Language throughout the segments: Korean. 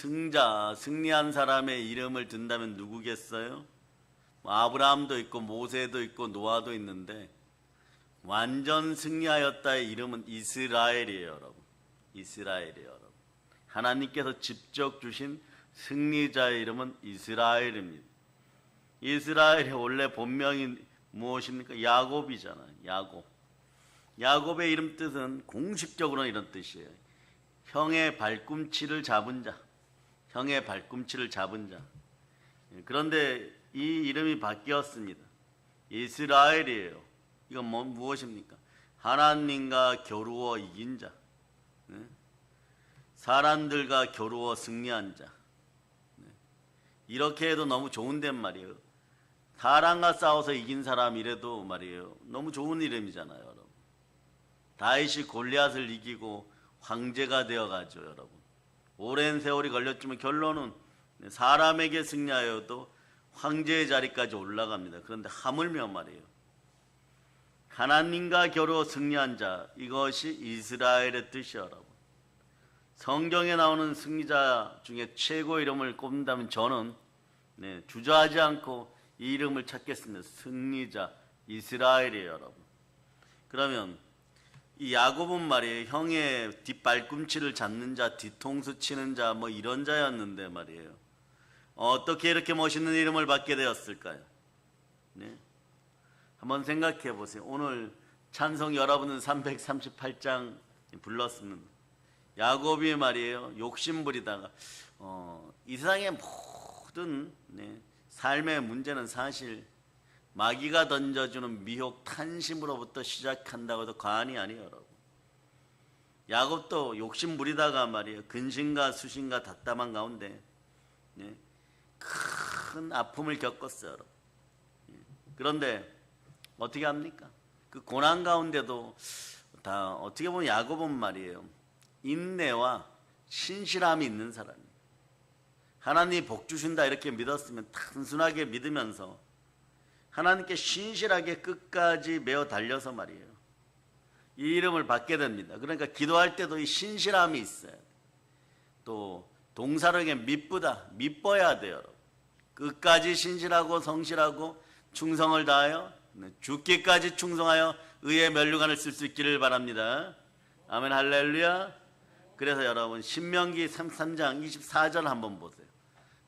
승자, 승리한 사람의 이름을 든다면 누구겠어요? 아브라함도 있고 모세도 있고 노아도 있는데 완전 승리하였다의 이름은 이스라엘이에요, 여러분. 이스라엘이에요, 여러분. 하나님께서 직접 주신 승리자의 이름은 이스라엘입니다. 이스라엘의 원래 본명이 무엇입니까? 야곱이잖아요. 야곱. 야곱의 이름 뜻은 공식적으로는 이런 뜻이에요. 형의 발꿈치를 잡은 자. 형의 발꿈치를 잡은 자. 그런데 이 이름이 바뀌었습니다. 이스라엘이에요. 이건 무엇입니까? 하나님과 겨루어 이긴 자. 사람들과 겨루어 승리한 자. 이렇게 해도 너무 좋은데 말이에요. 사람과 싸워서 이긴 사람이래도 말이에요. 너무 좋은 이름이잖아요, 여러분. 다윗이 골리앗을 이기고 황제가 되어가죠, 여러분. 오랜 세월이 걸렸지만 결론은 사람에게 승리하여도 황제의 자리까지 올라갑니다. 그런데 하물며 말이에요. 하나님과 겨루어 승리한 자, 이것이 이스라엘의 뜻이에요, 여러분. 성경에 나오는 승리자 중에 최고 이름을 꼽는다면 저는 주저하지 않고 이 이름을 찾겠습니다. 승리자 이스라엘이에요, 여러분. 그러면 이 야곱은 말이에요. 형의 뒷발꿈치를 잡는 자, 뒤통수 치는 자, 뭐 이런 자였는데 말이에요. 어떻게 이렇게 멋있는 이름을 받게 되었을까요? 네. 한번 생각해 보세요. 오늘 찬송 여러분은 338장 불렀습니다. 야곱이 말이에요. 욕심 부리다가 이 세상의 모든 삶의 문제는 사실 마귀가 던져주는 미혹 탄심으로부터 시작한다고 해도 과언이 아니에요, 여러분. 야곱도 욕심 부리다가 말이에요. 근심과 수심과 답답한 가운데 큰 아픔을 겪었어요, 여러분. 그런데 어떻게 합니까? 그 고난 가운데도 다 어떻게 보면 야곱은 말이에요. 인내와 신실함이 있는 사람이에요. 하나님이 복 주신다 이렇게 믿었으면 단순하게 믿으면서 하나님께 신실하게 끝까지 메어 달려서 말이에요. 이 이름을 받게 됩니다. 그러니까 기도할 때도 이 신실함이 있어요. 또 동사력에 믿어야 돼요. 끝까지 신실하고 성실하고 충성을 다하여 죽기까지 충성하여 의의 면류관을 쓸 수 있기를 바랍니다. 아멘, 할렐루야. 그래서 여러분 신명기 33장 24절 한번 보세요.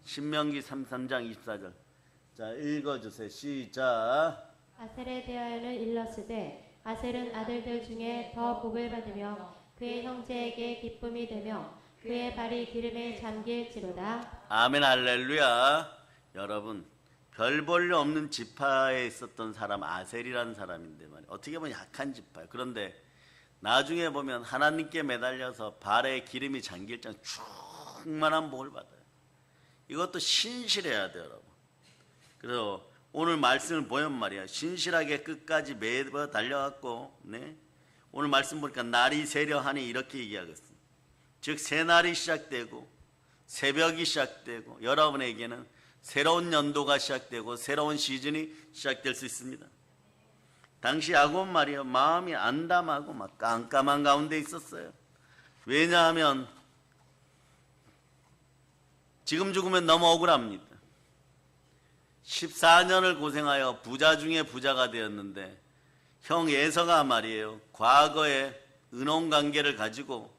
신명기 33장 24절. 자, 읽어주세요. 시작. 아셀에 대하여는 일렀으되 아셀은 아들들 중에 더 복을 받으며 그의 형제에게 기쁨이 되며 그의 발이 기름에 잠길지로다. 아멘, 할렐루야. 여러분 별 볼 일 없는 지파에 있었던 사람 아셀이라는 사람인데 말이에요. 어떻게 보면 약한 지파예요. 그런데 나중에 보면 하나님께 매달려서 발에 기름이 잠길 정도 충만한 복을 받아요. 이것도 신실해야 돼요, 여러분. 그래서 오늘 말씀을 보면 말이야. 신실하게 끝까지 매어 달려갖고 오늘 말씀 보니까 날이 새려하니 이렇게 얘기하겠습니다. 즉 새날이 시작되고 새벽이 시작되고 여러분에게는 새로운 연도가 시작되고 새로운 시즌이 시작될 수 있습니다. 당시 야곱 말이요, 마음이 안담하고 막 깜깜한 가운데 있었어요. 왜냐하면 지금 죽으면 너무 억울합니다. 14년을 고생하여 부자 중에 부자가 되었는데 형 에서가 말이에요, 과거에 은혼관계를 가지고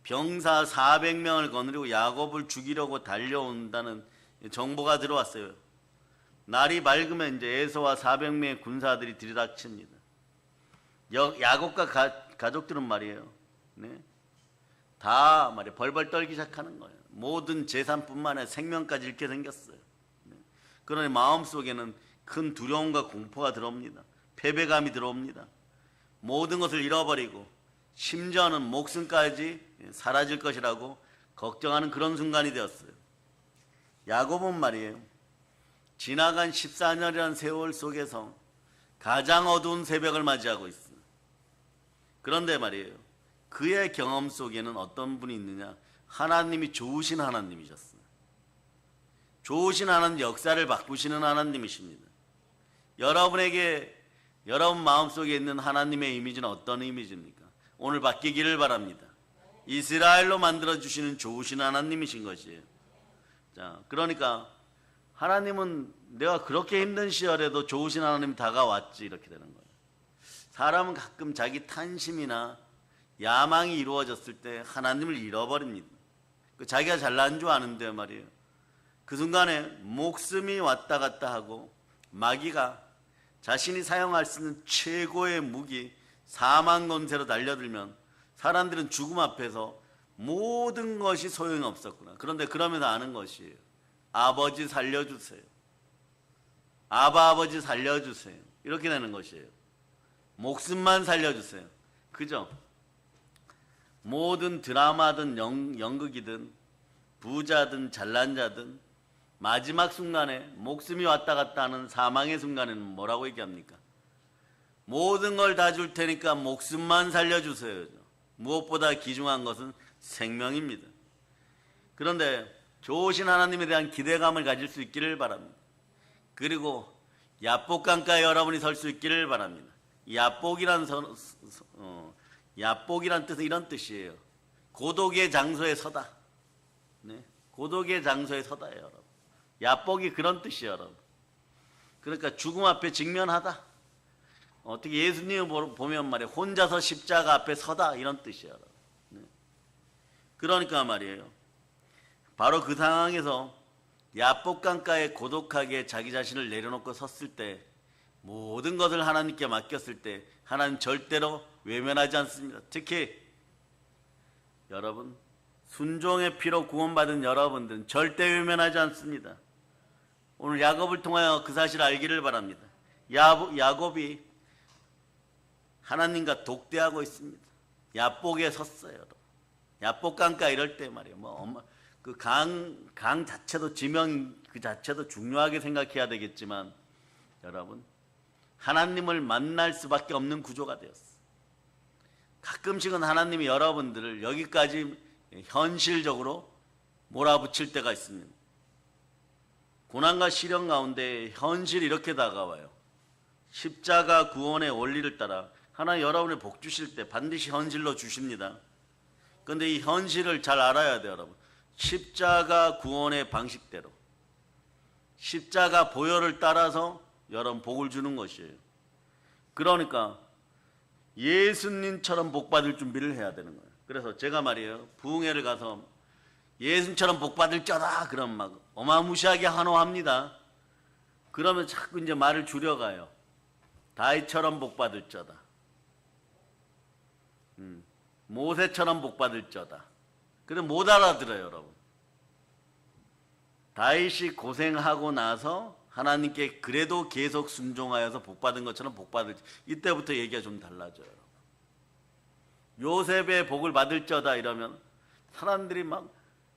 병사 400명을 거느리고 야곱을 죽이려고 달려온다는 정보가 들어왔어요. 날이 밝으면 이제 에서와 400명의 군사들이 들이닥칩니다. 야곱과 가족들은 말이에요. 다 말이에요. 벌벌 떨기 시작하는 거예요. 모든 재산뿐만 아니라 생명까지 잃게 생겼어요. 그러니 마음속에는 큰 두려움과 공포가 들어옵니다. 패배감이 들어옵니다. 모든 것을 잃어버리고 심지어는 목숨까지 사라질 것이라고 걱정하는 그런 순간이 되었어요. 야곱은 말이에요. 지나간 14년이라는 세월 속에서 가장 어두운 새벽을 맞이하고 있어요. 그런데 말이에요. 그의 경험 속에는 어떤 분이 있느냐? 하나님이 좋으신 하나님이셨어요. 좋으신 하나님, 역사를 바꾸시는 하나님이십니다. 여러분 마음속에 있는 하나님의 이미지는 어떤 이미지입니까? 오늘 바뀌기를 바랍니다. 이스라엘로 만들어 주시는 좋으신 하나님이신 것이에요. 자, 그러니까 하나님은 내가 그렇게 힘든 시절에도 좋으신 하나님이 다가왔지, 이렇게 되는 거예요. 사람은 가끔 자기 탐심이나 야망이 이루어졌을 때 하나님을 잃어버립니다. 자기가 잘난 줄 아는데 말이에요. 그 순간에 목숨이 왔다 갔다 하고 마귀가 자신이 사용할 수 있는 최고의 무기 사망 권세로 달려들면 사람들은 죽음 앞에서 모든 것이 소용이 없었구나. 그런데 그러면서 아는 것이에요. 아버지 살려주세요. 아버지 살려주세요. 이렇게 되는 것이에요. 목숨만 살려주세요. 그죠? 모든 드라마든 연극이든 부자든 잘난 자든 마지막 순간에 목숨이 왔다 갔다 하는 사망의 순간에는 뭐라고 얘기합니까? 모든 걸 다 줄 테니까 목숨만 살려주세요. 무엇보다 귀중한 것은 생명입니다. 그런데 좋으신 하나님에 대한 기대감을 가질 수 있기를 바랍니다. 그리고 야복강가에 여러분이 설 수 있기를 바랍니다. 야복이란 뜻은 이런 뜻이에요. 고독의 장소에 서다. 네? 고독의 장소에 서다예요, 여러분. 야복이 그런 뜻이에요, 여러분. 그러니까 죽음 앞에 직면하다. 어떻게 예수님을 보면 말이에요. 혼자서 십자가 앞에 서다, 이런 뜻이에요, 여러분. 네? 그러니까 말이에요. 바로 그 상황에서 야복강가에 고독하게 자기 자신을 내려놓고 섰을 때, 모든 것을 하나님께 맡겼을 때 하나님 절대로 외면하지 않습니다. 특히 여러분, 순종의 피로 구원받은 여러분들은 절대 외면하지 않습니다. 오늘 야곱을 통하여 그 사실을 알기를 바랍니다. 야곱이 하나님과 독대하고 있습니다. 야복에 섰어요. 여러분. 야복강가 이럴 때 말이에요. 그 강 자체도, 지명 그 자체도 중요하게 생각해야 되겠지만, 여러분, 하나님을 만날 수밖에 없는 구조가 되었어요. 가끔씩은 하나님이 여러분들을 여기까지 현실적으로 몰아붙일 때가 있습니다. 고난과 시련 가운데 현실이 이렇게 다가와요. 십자가 구원의 원리를 따라 하나님 여러분의 복 주실 때 반드시 현실로 주십니다. 그런데 이 현실을 잘 알아야 돼요, 여러분. 십자가 구원의 방식대로, 십자가 보혈을 따라서 여러분 복을 주는 것이에요. 그러니까 예수님처럼 복 받을 준비를 해야 되는 거예요. 그래서 제가 말이에요, 부흥회를 가서 예수님처럼 복 받을 자다 그러면 막 어마무시하게 환호합니다. 그러면 자꾸 이제 말을 줄여가요. 다윗처럼 복 받을 자다. 모세처럼 복 받을 자다. 그래도 못 알아들어요, 여러분. 다윗이 고생하고 나서 하나님께 그래도 계속 순종하여서 복받은 것처럼 복받을, 이때부터 얘기가 좀 달라져요. 요셉의 복을 받을 자다 이러면 사람들이 막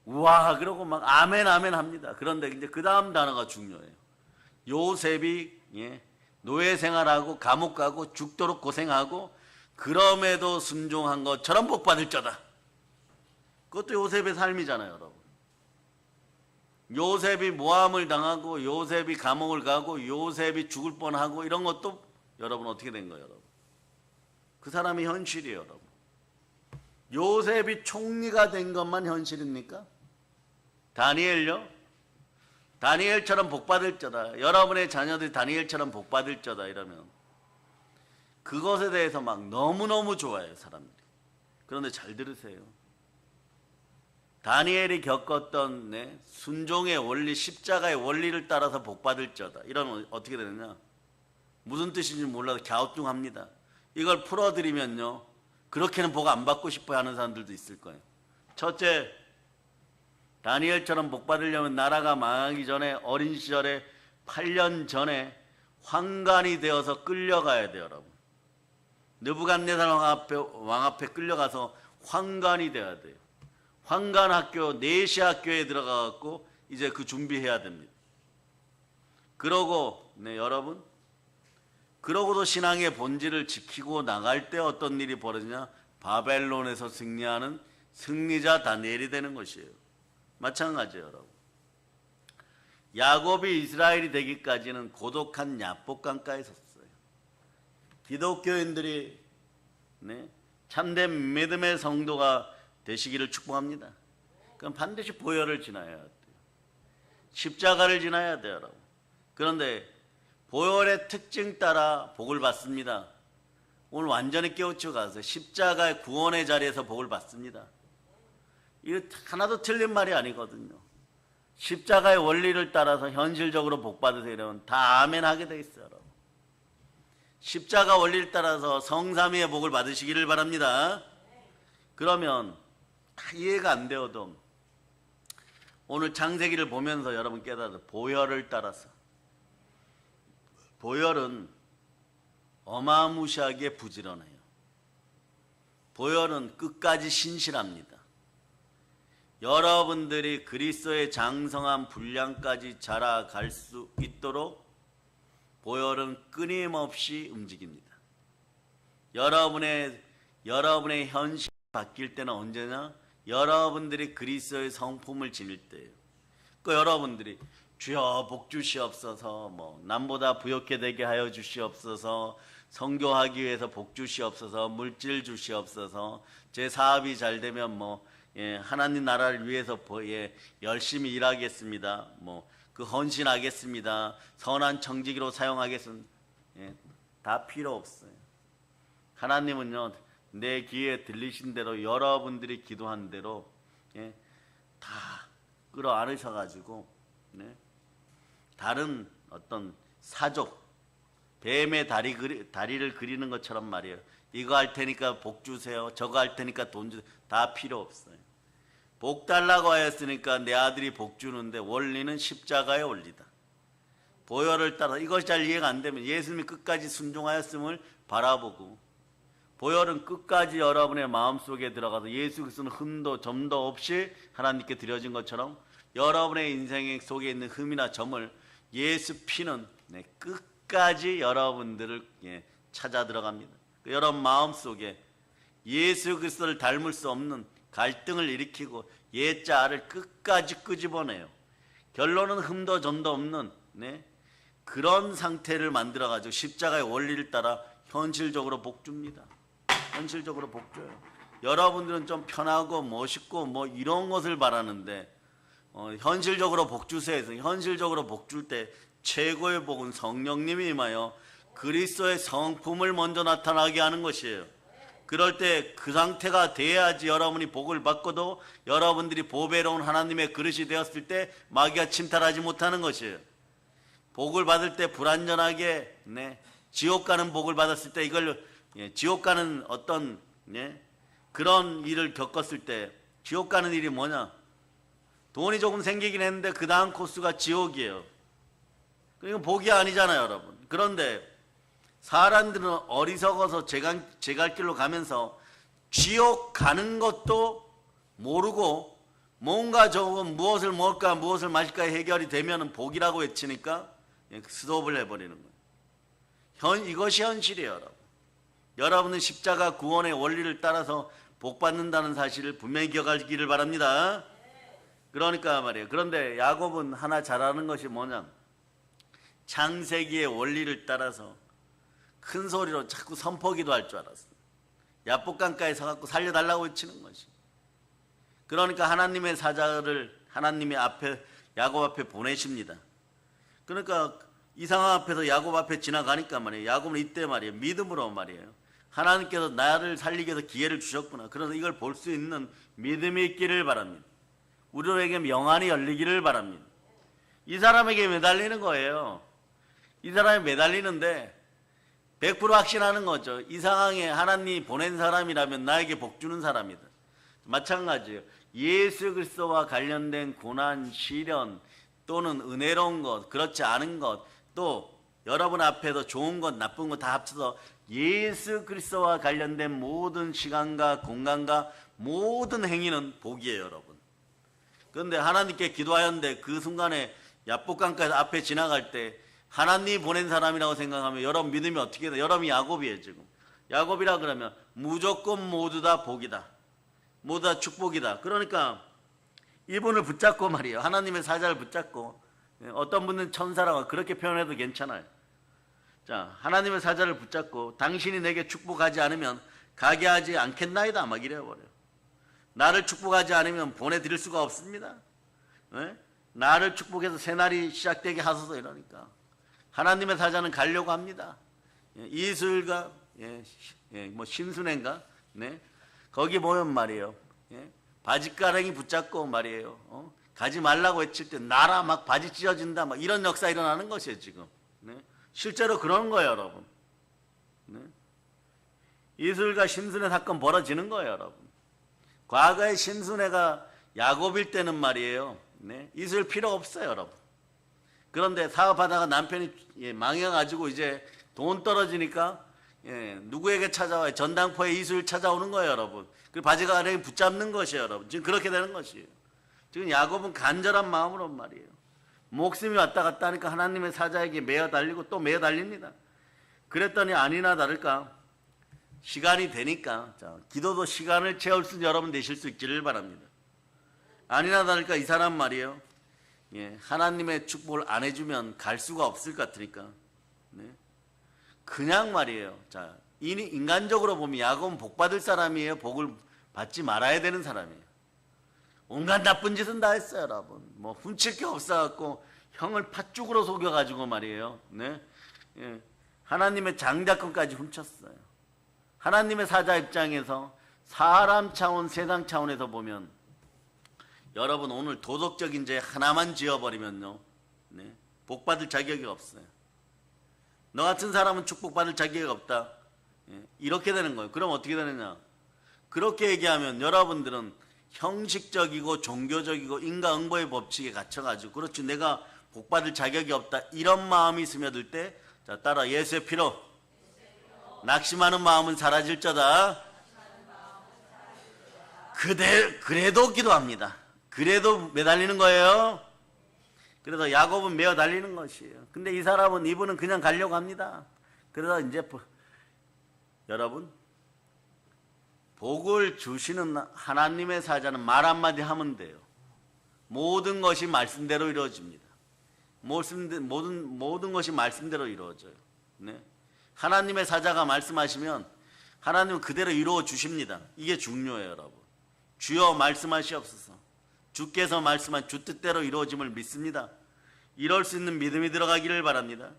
우와 그러고 막 아멘 아멘 합니다. 그런데 이제 그 다음 단어가 중요해요. 요셉이 노예 생활하고 감옥 가고 죽도록 고생하고 그럼에도 순종한 것처럼 복받을 자다. 그것도 요셉의 삶이잖아요, 여러분. 요셉이 모함을 당하고 요셉이 감옥을 가고 요셉이 죽을 뻔하고 이런 것도 여러분 어떻게 된 거예요, 여러분? 그 사람이 현실이에요, 여러분. 요셉이 총리가 된 것만 현실입니까? 다니엘요? 다니엘처럼 복받을 자다. 여러분의 자녀들이 다니엘처럼 복받을 자다 이러면 그것에 대해서 막 너무너무 좋아해요, 사람들이. 그런데 잘 들으세요. 다니엘이 겪었던 순종의 원리, 십자가의 원리를 따라서 복받을 자다. 이러면 어떻게 되느냐? 무슨 뜻인지 몰라도 갸우뚱합니다. 이걸 풀어드리면요, 그렇게는 복 안 받고 싶어 하는 사람들도 있을 거예요. 첫째, 다니엘처럼 복받으려면 나라가 망하기 전에 어린 시절에 8년 전에 환관이 되어서 끌려가야 돼요, 여러분. 느부갓네살 왕 앞에 끌려가서 환관이 돼야 돼요. 환관 학교, 내시 학교에 들어가갖고 이제 그 준비해야 됩니다. 그러고, 여러분, 그러고도 신앙의 본질을 지키고 나갈 때 어떤 일이 벌어지냐? 바벨론에서 승리하는 승리자 다니엘이 되는 것이에요. 마찬가지예요, 여러분. 야곱이 이스라엘이 되기까지는 고독한 야복강가에 섰어요. 기독교인들이 참된 믿음의 성도가 되시기를 축복합니다. 그럼 반드시 보혈을 지나야 돼요. 십자가를 지나야 돼요, 여러분. 그런데 보혈의 특징 따라 복을 받습니다. 오늘 완전히 깨우쳐 가서 십자가의 구원의 자리에서 복을 받습니다. 이거 하나도 틀린 말이 아니거든요. 십자가의 원리를 따라서 현실적으로 복 받으세요. 이러면 다 아멘 하게 돼 있어요, 여러분. 십자가 원리를 따라서 성삼위의 복을 받으시기를 바랍니다. 그러면 이해가 안 되어도 오늘 창세기를 보면서 여러분 깨달아 보혈을 따라서, 보혈은 어마무시하게 부지런해요. 보혈은 끝까지 신실합니다. 여러분들이 그리스도의 장성한 분량까지 자라갈 수 있도록 보혈은 끊임없이 움직입니다. 여러분의 현실이 바뀔 때는 언제냐? 여러분들이 그리스도의 성품을 지닐 때예요. 그 여러분들이 주여 복 주시옵소서, 남보다 부욕해 되게 하여 주시옵소서, 선교하기 위해서 복 주시옵소서, 물질 주시옵소서, 제 사업이 잘 되면 하나님 나라를 위해서 열심히 일하겠습니다. 그 헌신하겠습니다. 선한 청지기로 사용하겠습니다. 다 필요 없어요. 하나님은요, 내 귀에 들리신 대로 여러분들이 기도한 대로 다 끌어안으셔가지고 다른 어떤 사족, 뱀의 다리를 그리는 것처럼 말이에요. 이거 할 테니까 복 주세요. 저거 할 테니까 돈 주세요. 다 필요 없어요. 복 달라고 하였으니까 내 아들이 복 주는데 원리는 십자가의 원리다. 보혈을 따라 이것이 잘 이해가 안 되면 예수님이 끝까지 순종하였음을 바라보고, 보혈은 끝까지 여러분의 마음속에 들어가서 예수 그리스도는 흠도 점도 없이 하나님께 드려진 것처럼 여러분의 인생 속에 있는 흠이나 점을 예수 피는 끝까지 여러분들을 찾아 들어갑니다. 여러분 마음속에 예수 그리스도를 닮을 수 없는 갈등을 일으키고 옛자아를 끝까지 끄집어내요. 결론은 흠도 점도 없는 그런 상태를 만들어가지고 십자가의 원리를 따라 현실적으로 복줍니다. 현실적으로 복줘요. 여러분들은 좀 편하고 멋있고 이런 것을 바라는데 현실적으로 복주세요 해서 현실적으로 복줄 때 최고의 복은 성령님이 임하여 그리스도의 성품을 먼저 나타나게 하는 것이에요. 그럴 때 그 상태가 돼야지 여러분이 복을 받고도 여러분들이 보배로운 하나님의 그릇이 되었을 때 마귀가 침탈하지 못하는 것이에요. 복을 받을 때 불완전하게 지옥 가는 복을 받았을 때 이걸 지옥 가는 어떤 그런 일을 겪었을 때 지옥 가는 일이 뭐냐? 돈이 조금 생기긴 했는데 그 다음 코스가 지옥이에요. 이건 복이 아니잖아요, 여러분. 그런데 사람들은 어리석어서 제 갈 길로 가면서 지옥 가는 것도 모르고 뭔가 저거 무엇을 먹을까 무엇을 마실까 해결이 되면 복이라고 외치니까 스톱을 해버리는 거예요. 이것이 현실이에요, 여러분. 여러분은 십자가 구원의 원리를 따라서 복 받는다는 사실을 분명히 기억하기를 바랍니다. 그러니까 말이에요. 그런데 야곱은 하나 잘하는 것이 뭐냐? 창세기의 원리를 따라서 큰 소리로 자꾸 선포기도 할 줄 알았어요. 야복강가에 서갖고 살려달라고 외치는 것이. 그러니까 하나님의 사자를 하나님의 앞에 야곱 앞에 보내십니다. 그러니까 이 상황 앞에서 야곱 앞에 지나가니까 말이에요. 야곱은 이때 말이에요. 믿음으로 말이에요. 하나님께서 나를 살리기 위해서 기회를 주셨구나. 그래서 이걸 볼 수 있는 믿음이 있기를 바랍니다. 우리에게 명안이 열리기를 바랍니다. 이 사람에게 매달리는 거예요. 이 사람이 매달리는데 100% 확신하는 거죠. 이 상황에 하나님이 보낸 사람이라면 나에게 복 주는 사람이다. 마찬가지예요. 예수 그리스도와 관련된 고난, 시련 또는 은혜로운 것, 그렇지 않은 것, 또 여러분 앞에도 좋은 것, 나쁜 것 다 합쳐서 예수 그리스도와 관련된 모든 시간과 공간과 모든 행위는 복이에요, 여러분. 그런데 하나님께 기도하였는데 그 순간에 야복강가에서 앞에 지나갈 때 하나님이 보낸 사람이라고 생각하면 여러분 믿음이 어떻게 돼요? 여러분이 야곱이에요, 지금. 야곱이라 그러면 무조건 모두 다 복이다. 모두 다 축복이다. 그러니까 이분을 붙잡고 말이에요. 하나님의 사자를 붙잡고, 어떤 분은 천사라고 그렇게 표현해도 괜찮아요. 자, 하나님의 사자를 붙잡고 당신이 내게 축복하지 않으면 가게 하지 않겠나이다 막 이래버려요. 나를 축복하지 않으면 보내드릴 수가 없습니다. 예? 나를 축복해서 새날이 시작되게 하소서 이러니까 하나님의 사자는 가려고 합니다. 예, 이슬과 뭐 신순애인가? 네? 거기 보면 말이에요. 예? 바지가랑이 붙잡고 말이에요. 가지 말라고 외칠 때 나라 막 바지 찢어진다 막 이런 역사 일어나는 것이에요 지금. 네? 실제로 그런 거예요 여러분. 네? 이슬과 신순애 사건 벌어지는 거예요 여러분. 과거에 신순애가 야곱일 때는 말이에요. 네? 이슬 필요 없어요 여러분. 그런데 사업하다가 남편이 망해가지고 이제 돈 떨어지니까 누구에게 찾아와요? 전당포에 이슬 찾아오는 거예요 여러분. 그 바지가랑이 붙잡는 것이에요 여러분. 지금 그렇게 되는 것이에요. 지금 야곱은 간절한 마음으로 말이에요. 목숨이 왔다 갔다 하니까 하나님의 사자에게 매어 달리고 또 매어 달립니다. 그랬더니 아니나 다를까 시간이 되니까 기도도 시간을 채울 수 있는 여러분 되실 수 있기를 바랍니다. 아니나 다를까 이 사람 말이에요. 하나님의 축복을 안 해주면 갈 수가 없을 것 같으니까 그냥 말이에요. 자, 인간적으로 보면 야곱은 복 받을 사람이에요. 복을 받지 말아야 되는 사람이에요. 온갖 나쁜 짓은 다 했어요 여러분. 뭐 훔칠 게 없어갖고 형을 팥죽으로 속여가지고 말이에요. 네? 하나님의 장자권까지 훔쳤어요. 하나님의 사자 입장에서 사람 차원 세상 차원에서 보면 여러분 오늘 도덕적인 죄 하나만 지어버리면요 복 받을 자격이 없어요. 너 같은 사람은 축복받을 자격이 없다. 이렇게 되는 거예요. 그럼 어떻게 되느냐? 그렇게 얘기하면 여러분들은 형식적이고 종교적이고 인과응보의 법칙에 갇혀가지고 그렇지 내가 복받을 자격이 없다 이런 마음이 스며들 때 자 따라 예수의 피로 낙심하는 마음은 사라질저다. 그래도 기도합니다. 그래도 매달리는 거예요. 그래서 야곱은 매어 달리는 것이에요. 근데 이 사람은 이분은 그냥 가려고 합니다. 그래서 이제 여러분 복을 주시는 하나님의 사자는 말 한마디 하면 돼요. 모든 것이 말씀대로 이루어집니다. 모든 것이 말씀대로 이루어져요. 네? 하나님의 사자가 말씀하시면 하나님은 그대로 이루어 주십니다. 이게 중요해요 여러분. 주여 말씀하시옵소서. 주께서 말씀한 주 뜻대로 이루어짐을 믿습니다. 이럴 수 있는 믿음이 들어가기를 바랍니다.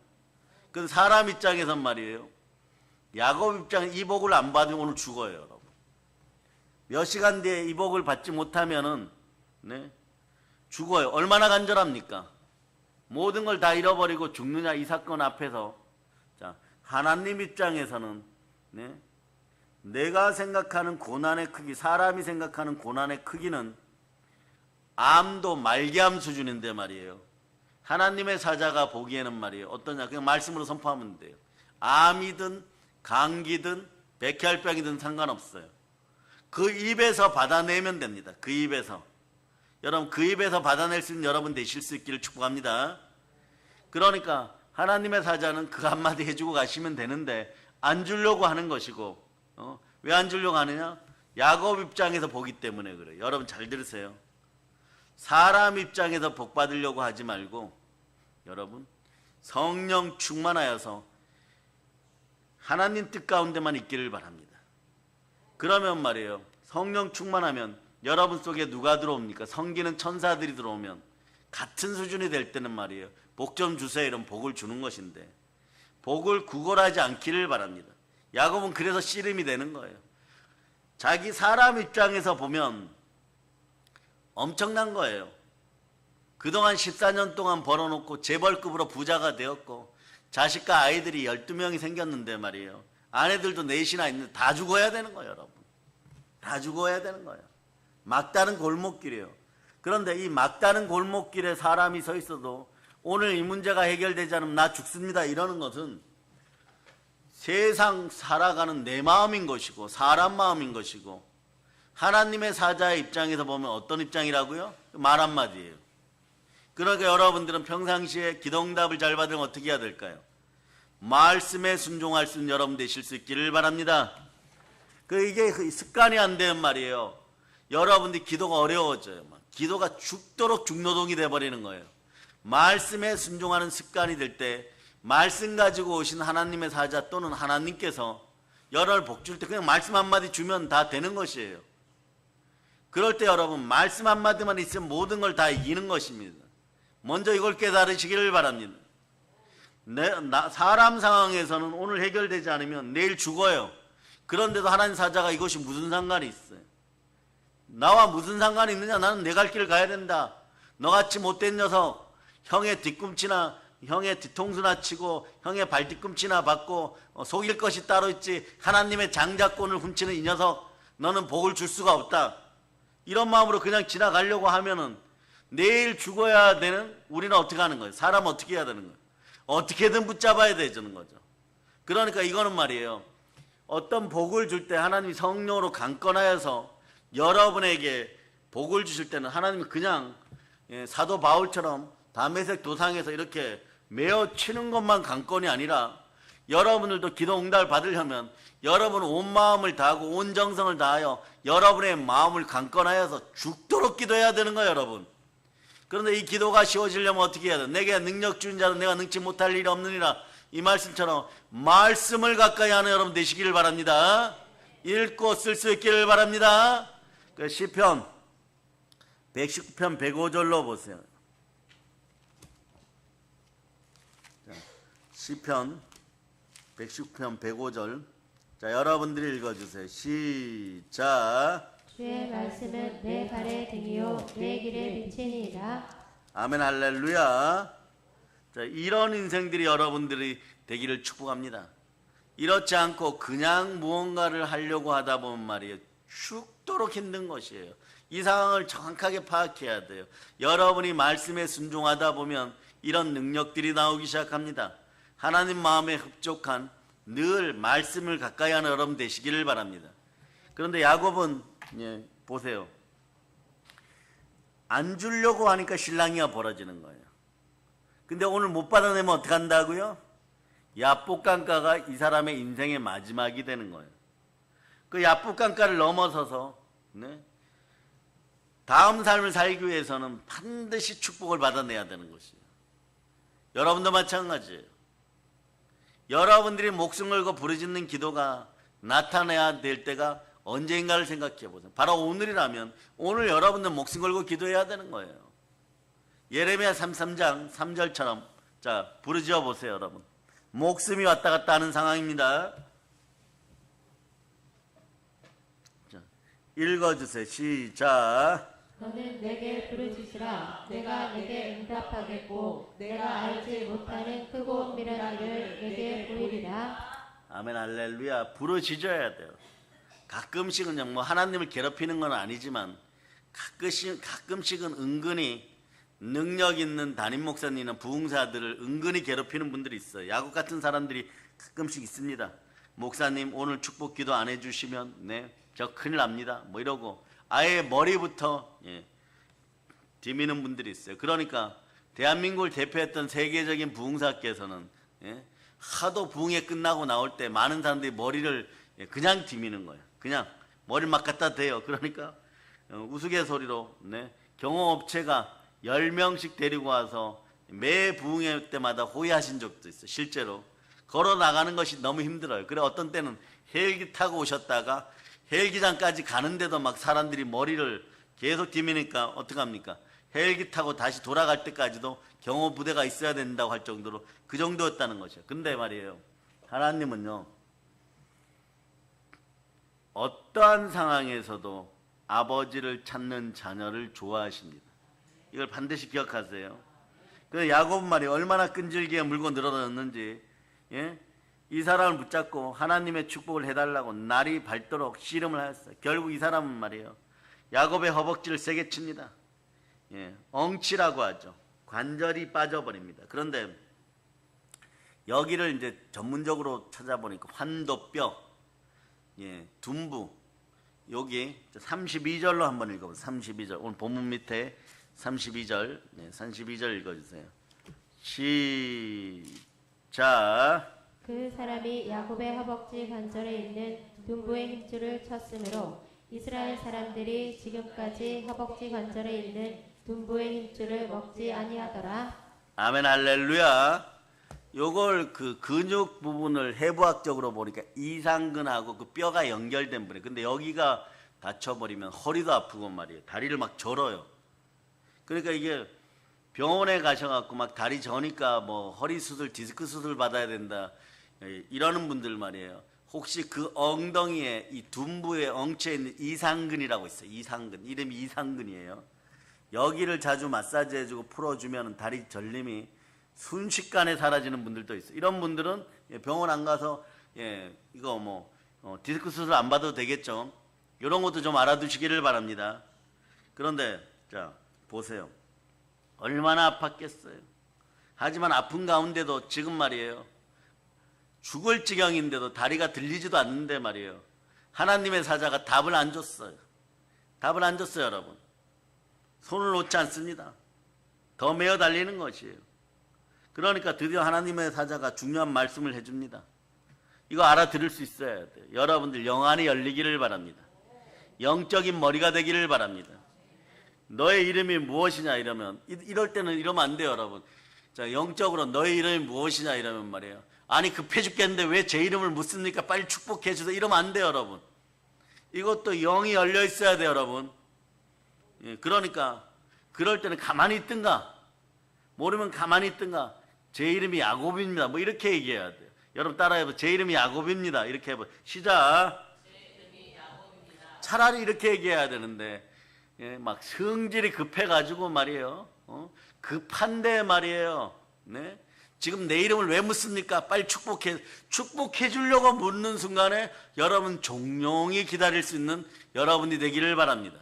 그 사람 입장에선 말이에요. 야곱 입장에 이 복을 안 받으면 오늘 죽어요 여러분. 몇 시간 뒤에 이 복을 받지 못하면은 죽어요. 얼마나 간절합니까? 모든 걸 다 잃어버리고 죽느냐 이 사건 앞에서 자 하나님 입장에서는 내가 생각하는 고난의 크기 사람이 생각하는 고난의 크기는 암도 말기암 수준인데 말이에요. 하나님의 사자가 보기에는 말이에요. 어떠냐 그냥 말씀으로 선포하면 돼요. 암이든 감기든 백혈병이든 상관없어요. 그 입에서 받아내면 됩니다. 그 입에서. 여러분 그 입에서 받아낼 수 있는 여러분 되실 수 있기를 축복합니다. 그러니까 하나님의 사자는 그 한마디 해주고 가시면 되는데 안 주려고 하는 것이고 왜 안 주려고 하느냐? 야곱 입장에서 보기 때문에 그래요. 여러분 잘 들으세요. 사람 입장에서 복 받으려고 하지 말고 여러분 성령 충만하여서 하나님 뜻 가운데만 있기를 바랍니다. 그러면 말이에요. 성령 충만하면 여러분 속에 누가 들어옵니까? 섬기는 천사들이 들어오면 같은 수준이 될 때는 말이에요. 복 좀 주세요 이런 복을 주는 것인데 복을 구걸하지 않기를 바랍니다. 야곱은 그래서 씨름이 되는 거예요. 자기 사람 입장에서 보면 엄청난 거예요. 그동안 14년 동안 벌어놓고 재벌급으로 부자가 되었고 자식과 아이들이 12명이 생겼는데 말이에요. 아내들도 넷이나 있는데 다 죽어야 되는 거예요 여러분. 다 죽어야 되는 거예요. 막다른 골목길이에요. 그런데 이 막다른 골목길에 사람이 서 있어도 오늘 이 문제가 해결되지 않으면 나 죽습니다 이러는 것은 세상 살아가는 내 마음인 것이고 사람 마음인 것이고 하나님의 사자의 입장에서 보면 어떤 입장이라고요? 말 한마디예요. 그러니까 여러분들은 평상시에 기도응답을 잘 받으면 어떻게 해야 될까요? 말씀에 순종할 수 있는 여러분 되실 수 있기를 바랍니다. 이게 습관이 안 되는 말이에요. 여러분들이 기도가 어려워져요. 기도가 죽도록 중노동이 돼버리는 거예요. 말씀에 순종하는 습관이 될 때 말씀 가지고 오신 하나님의 사자 또는 하나님께서 여러분을 복 줄 때 그냥 말씀 한마디 주면 다 되는 것이에요. 그럴 때 여러분 말씀 한마디만 있으면 모든 걸 다 이기는 것입니다. 먼저 이걸 깨달으시기를 바랍니다. 사람 상황에서는 오늘 해결되지 않으면 내일 죽어요. 그런데도 하나님 사자가 이것이 무슨 상관이 있어요? 나와 무슨 상관이 있느냐? 나는 내 갈 길을 가야 된다. 너같이 못된 녀석, 형의 뒤꿈치나 형의 뒤통수나 치고 형의 발뒤꿈치나 받고 속일 것이 따로 있지 하나님의 장자권을 훔치는 이 녀석, 너는 복을 줄 수가 없다. 이런 마음으로 그냥 지나가려고 하면은 내일 죽어야 되는 우리는 어떻게 하는 거예요? 사람 어떻게 해야 되는 거예요? 어떻게든 붙잡아야 되는 거죠. 그러니까 이거는 말이에요. 어떤 복을 줄 때 하나님이 성령으로 강권하여서 여러분에게 복을 주실 때는 하나님이 그냥 사도 바울처럼 다메섹 도상에서 이렇게 메어 치는 것만 강권이 아니라 여러분들도 기도 응답을 받으려면 여러분은 온 마음을 다하고 온 정성을 다하여 여러분의 마음을 강권하여서 죽도록 기도해야 되는 거예요, 여러분. 그런데 이 기도가 쉬워지려면 어떻게 해야 돼? 내게 능력 주는 자는 내가 능치 못할 일이 없느니라. 이 말씀처럼 말씀을 가까이 하는 여러분 되시기를 바랍니다. 읽고 쓸 수 있기를 바랍니다. 그 시편 119편 105절로 보세요. 시편 119편 105절. 자, 여러분들이 읽어주세요. 시작. 주의 말씀은 내 발의 등이요 내 길에 비치니이다. 아멘 할렐루야. 자, 이런 인생들이 여러분들이 되기를 축복합니다. 이렇지 않고 그냥 무언가를 하려고 하다 보면 말이에요, 죽도록 힘든 것이에요. 이 상황을 정확하게 파악해야 돼요. 여러분이 말씀에 순종하다 보면 이런 능력들이 나오기 시작합니다. 하나님 마음에 흡족한 늘 말씀을 가까이 하는 여러분 되시기를 바랍니다. 그런데 야곱은 보세요. 안 주려고 하니까 실랑이가 벌어지는 거예요. 근데 오늘 못 받아내면 어떻게 한다고요? 야복강가가 이 사람의 인생의 마지막이 되는 거예요. 그 야복강가를 넘어서서 다음 삶을 살기 위해서는 반드시 축복을 받아내야 되는 것이에요. 여러분도 마찬가지예요. 여러분들이 목숨 걸고 부르짖는 기도가 나타나야 될 때가 언제인가를 생각해 보세요. 바로 오늘이라면 오늘 여러분들 목숨 걸고 기도해야 되는 거예요. 예레미야 33장 3절처럼 자 부르짖어 보세요. 여러분 목숨이 왔다 갔다 하는 상황입니다. 자, 읽어주세요. 시작. 너는 내게 부르짖으라. 내가 내게 응답하겠고 내가 알지 못하는 크고 은밀한 일을 내게 보이리라. 아멘 할렐루야. 부르짖어야 돼요. 가끔씩은 뭐 하나님을 괴롭히는 건 아니지만 가끔씩은 은근히 능력 있는 담임 목사님이나 부흥사들을 은근히 괴롭히는 분들이 있어요. 야곱 같은 사람들이 가끔씩 있습니다. 목사님 오늘 축복 기도 안 해주시면 저 큰일 납니다. 뭐 이러고 아예 머리부터 디미는 분들이 있어요. 그러니까 대한민국을 대표했던 세계적인 부흥사께서는 하도 부흥회 끝나고 나올 때 많은 사람들이 머리를 그냥 디미는 거예요. 그냥 머리를 막 갖다 대요. 그러니까 우스갯소리로 경호업체가 10명씩 데리고 와서 매 부흥회 때마다 호위하신 적도 있어요. 실제로 걸어 나가는 것이 너무 힘들어요. 그래 어떤 때는 헬기 타고 오셨다가 헬기장까지 가는데도 막 사람들이 머리를 계속 디미니까 어떡합니까? 헬기 타고 다시 돌아갈 때까지도 경호 부대가 있어야 된다고 할 정도로 그 정도였다는 것이에요. 근데 말이에요, 하나님은요 어떠한 상황에서도 아버지를 찾는 자녀를 좋아하십니다. 이걸 반드시 기억하세요. 그래서 야곱은 말이에요, 얼마나 끈질기게 물고 늘어졌는지 이 사람을 붙잡고 하나님의 축복을 해달라고 날이 밝도록 씨름을 하였어요. 결국 이 사람은 말이에요, 야곱의 허벅지를 세게 칩니다. 엉치라고 하죠. 관절이 빠져버립니다. 그런데 여기를 이제 전문적으로 찾아보니까 환도뼈, 둔부, 여기 32절로 한번 읽어보세요. 32절 오늘 본문 밑에 32절 32절 읽어주세요. 시작. 그 사람이 야곱의 허벅지 관절에 있는 둔부의 힘줄을 쳤으므로 이스라엘 사람들이 지금까지 허벅지 관절에 있는 둔부의 힘줄을 먹지 아니하더라. 아멘 할렐루야. 요걸 그 근육 부분을 해부학적으로 보니까 이상근하고 그 뼈가 연결된 부분이에요. 근데 여기가 다쳐버리면 허리도 아프고 말이에요. 다리를 막 절어요. 그러니까 이게 병원에 가셔갖고 막 다리 저니까 뭐 허리 수술, 디스크 수술 받아야 된다 이러는 분들 말이에요. 혹시 그 엉덩이에 이 둔부의 엉치에 있는 이상근이라고 있어요. 이상근, 이름이 이상근이에요. 여기를 자주 마사지 해주고 풀어주면 다리 절림이 순식간에 사라지는 분들도 있어요. 이런 분들은 병원 안 가서 이거 뭐 디스크 수술 안 받아도 되겠죠. 이런 것도 좀 알아두시기를 바랍니다. 그런데 자 보세요. 얼마나 아팠겠어요. 하지만 아픈 가운데도 지금 말이에요. 죽을 지경인데도 다리가 들리지도 않는데 말이에요. 하나님의 사자가 답을 안 줬어요. 답을 안 줬어요, 여러분. 손을 놓지 않습니다. 더 메어 달리는 것이에요. 그러니까 드디어 하나님의 사자가 중요한 말씀을 해줍니다. 이거 알아들을 수 있어야 돼요. 여러분들 영안이 열리기를 바랍니다. 영적인 머리가 되기를 바랍니다. 너의 이름이 무엇이냐 이러면 이럴 때는 이러면 안 돼요, 여러분. 자, 영적으로 너의 이름이 무엇이냐 이러면 말이에요. 아니 급해 죽겠는데 왜 제 이름을 묻습니까? 빨리 축복해 주세요. 이러면 안 돼요, 여러분. 이것도 영이 열려 있어야 돼요, 여러분. 그러니까 그럴 때는 가만히 있든가 모르면 가만히 있든가 제 이름이 야곱입니다. 뭐 이렇게 얘기해야 돼요. 여러분 따라해봐. 제 이름이 야곱입니다. 이렇게 해봐. 시작. 차라리 이렇게 얘기해야 되는데 막 성질이 급해가지고 말이에요. 급한데 말이에요. 네? 지금 내 이름을 왜 묻습니까? 빨리 축복해 주려고 묻는 순간에 여러분 종용히 기다릴 수 있는 여러분이 되기를 바랍니다.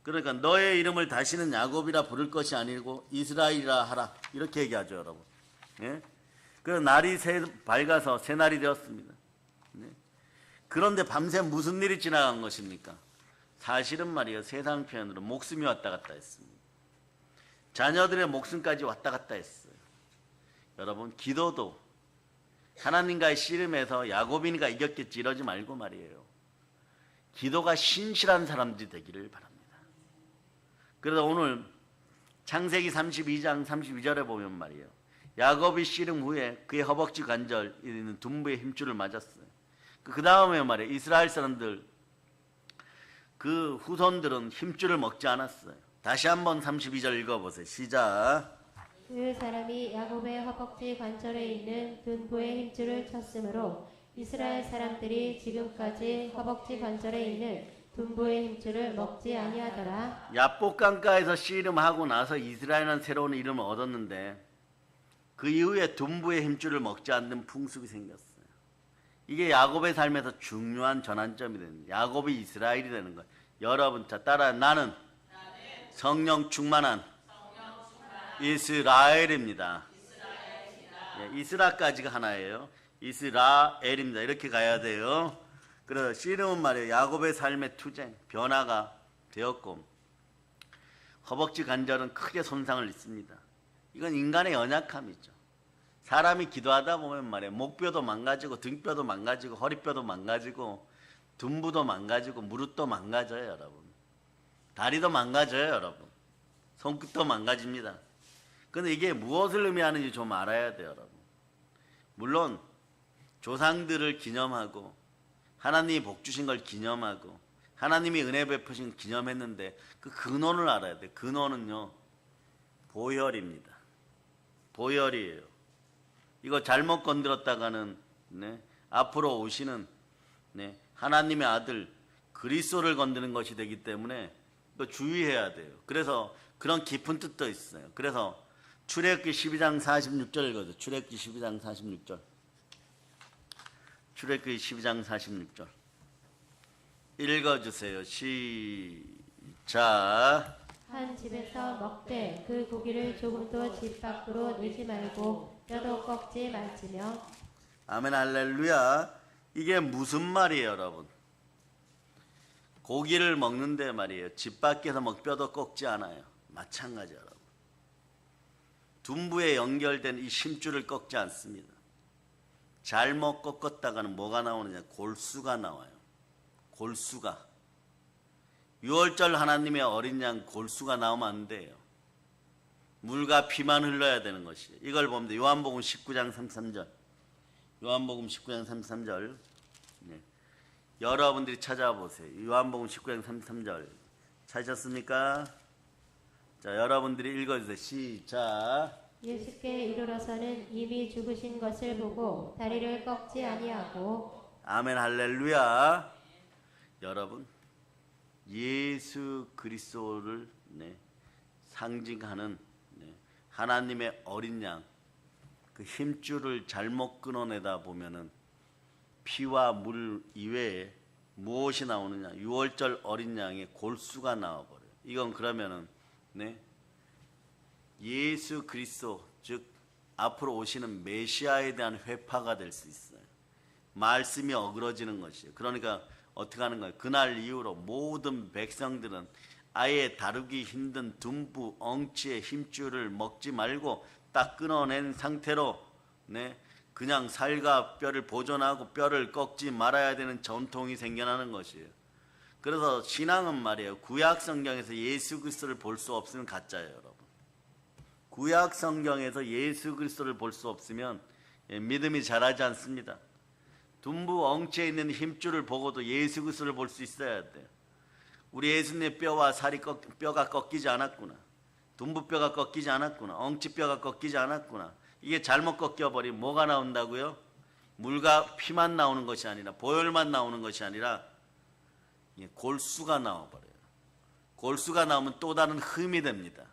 그러니까 너의 이름을 다시는 야곱이라 부를 것이 아니고 이스라엘이라 하라. 이렇게 얘기하죠, 여러분. 예? 그래서 날이 밝아서 새날이 되었습니다. 네? 그런데 밤새 무슨 일이 지나간 것입니까? 사실은 말이에요. 세상 표현으로 목숨이 왔다 갔다 했습니다. 자녀들의 목숨까지 왔다 갔다 했어요. 여러분 기도도 하나님과의 씨름에서 야곱이니까 이겼겠지 이러지 말고 말이에요. 기도가 신실한 사람들이 되기를 바랍니다. 그래서 오늘 창세기 32장 32절에 보면 말이에요. 야곱이 씨름 후에 그의 허벅지 관절 있는 둔부의 힘줄을 맞았어요. 그 다음에 말이에요. 이스라엘 사람들 그 후손들은 힘줄을 먹지 않았어요. 다시 한번 32절 읽어보세요. 시작. 그 사람이 야곱의 허벅지 관절에 있는 둔부의 힘줄을 쳤으므로 이스라엘 사람들이 지금까지 허벅지 관절에 있는 둔부의 힘줄을 먹지 아니하더라. 야복강가에서 씨름하고 나서 이스라엘은 새로운 이름을 얻었는데 그 이후에 둔부의 힘줄을 먹지 않는 풍습이 생겼어요. 이게 야곱의 삶에서 중요한 전환점이 되는 거예요. 야곱이 이스라엘이 되는 거예요. 여러분 자 따라 나는 성령 충만한 이스라엘입니다. 이스라까지가 하나예요. 이스라엘입니다. 이렇게 가야 돼요. 그래서 씨름은 말이에요. 야곱의 삶의 투쟁, 변화가 되었고 허벅지 관절은 크게 손상을 입습니다. 이건 인간의 연약함이죠. 사람이 기도하다 보면 말이에요. 목뼈도 망가지고 등뼈도 망가지고 허리뼈도 망가지고 둔부도 망가지고 무릎도 망가져요, 여러분. 다리도 망가져요, 여러분. 손끝도 망가집니다. 근데 이게 무엇을 의미하는지 좀 알아야 돼요, 여러분. 물론 조상들을 기념하고 하나님이 복 주신 걸 기념하고 하나님이 은혜 베푸신 기념했는데 그 근원을 알아야 돼요. 근원은요 보혈입니다. 보혈이에요. 이거 잘못 건드렸다가는 앞으로 오시는 하나님의 아들 그리스도를 건드는 것이 되기 때문에 이거 주의해야 돼요. 그래서 그런 깊은 뜻도 있어요. 그래서 출애굽기 12장 46절 읽어요. 출애굽기 12장 46절. 출애굽기 12장 46절 읽어주세요. 시작. 한 집에서 먹되 그 고기를 조금도 집 밖으로 내지 말고 뼈도 꺾지 말지며. 아멘 할렐루야. 이게 무슨 말이에요, 여러분? 고기를 먹는데 말이에요. 집 밖에서 뼈도 꺾지 않아요. 마찬가지 여러분. 둔부에 연결된 이 심줄을 꺾지 않습니다. 잘못 꺾었다가는 뭐가 나오느냐? 골수가 나와요. 골수가. 6월절 하나님의 어린 양 골수가 나오면 안 돼요. 물과 피만 흘러야 되는 것이에요. 이걸 보면 요한복음 19장 33절. 요한복음 19장 33절. 여러분들이 찾아보세요. 요한복음 19장 33절 찾으셨습니까? 자, 여러분들이 읽어주세요. 시작. 예수께 이르러서는 이미 죽으신 것을 보고 다리를 꺾지 아니하고. 아멘 할렐루야. 여러분, 예수 그리스도를 상징하는 하나님의 어린 양, 그 힘줄을 잘못 끊어내다 보면은 피와 물 이외에 무엇이 나오느냐? 6월절 어린 양의 골수가 나와버려요. 이건 그러면은 예수 그리스도, 즉 앞으로 오시는 메시아에 대한 회파가 될 수 있어요. 말씀이 어그러지는 것이에요. 그러니까 어떻게 하는 거예요? 그날 이후로 모든 백성들은 아예 다루기 힘든 둔부 엉치의 힘줄을 먹지 말고 딱 끊어낸 상태로 그냥 살과 뼈를 보존하고 뼈를 꺾지 말아야 되는 전통이 생겨나는 것이에요. 그래서 신앙은 말이에요. 구약 성경에서 예수 그리스도를 볼 수 없으면 가짜예요, 여러분. 구약 성경에서 예수 그리스도를 볼 수 없으면 믿음이 자라지 않습니다. 둔부 엉치에 있는 힘줄을 보고도 예수 그리스도를 볼 수 있어야 돼요. 우리 예수님의 뼈와 살이 뼈가 꺾이지 않았구나. 둔부뼈가 꺾이지 않았구나. 엉치뼈가 꺾이지 않았구나. 이게 잘못 꺾여버리면 뭐가 나온다고요? 물과 피만 나오는 것이 아니라, 보혈만 나오는 것이 아니라 골수가 나와버려요. 골수가 나오면 또 다른 흠이 됩니다.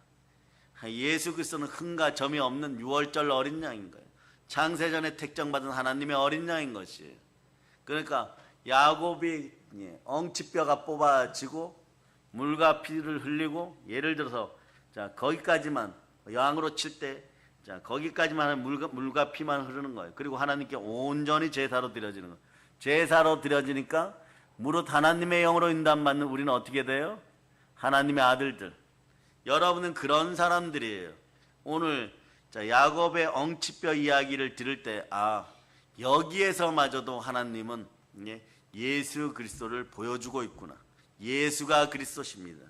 예수 그리스도는 흠과 점이 없는 6월절 어린 양인 거예요. 창세전에 택정받은 하나님의 어린 양인 것이에요. 그러니까 야곱이 엉치뼈가 뽑아지고 물과 피를 흘리고, 예를 들어서 자 거기까지만 양으로 칠 때 자 거기까지만 하면 물과 피만 흐르는 거예요. 그리고 하나님께 온전히 제사로 드려지는 거예요. 제사로 드려지니까 무릇 하나님의 영으로 인도받는 우리는 어떻게 돼요? 하나님의 아들들. 여러분은 그런 사람들이에요. 오늘 자 야곱의 엉치뼈 이야기를 들을 때 여기에서마저도 하나님은 예수 그리스도를 보여주고 있구나. 예수가 그리스도십니다.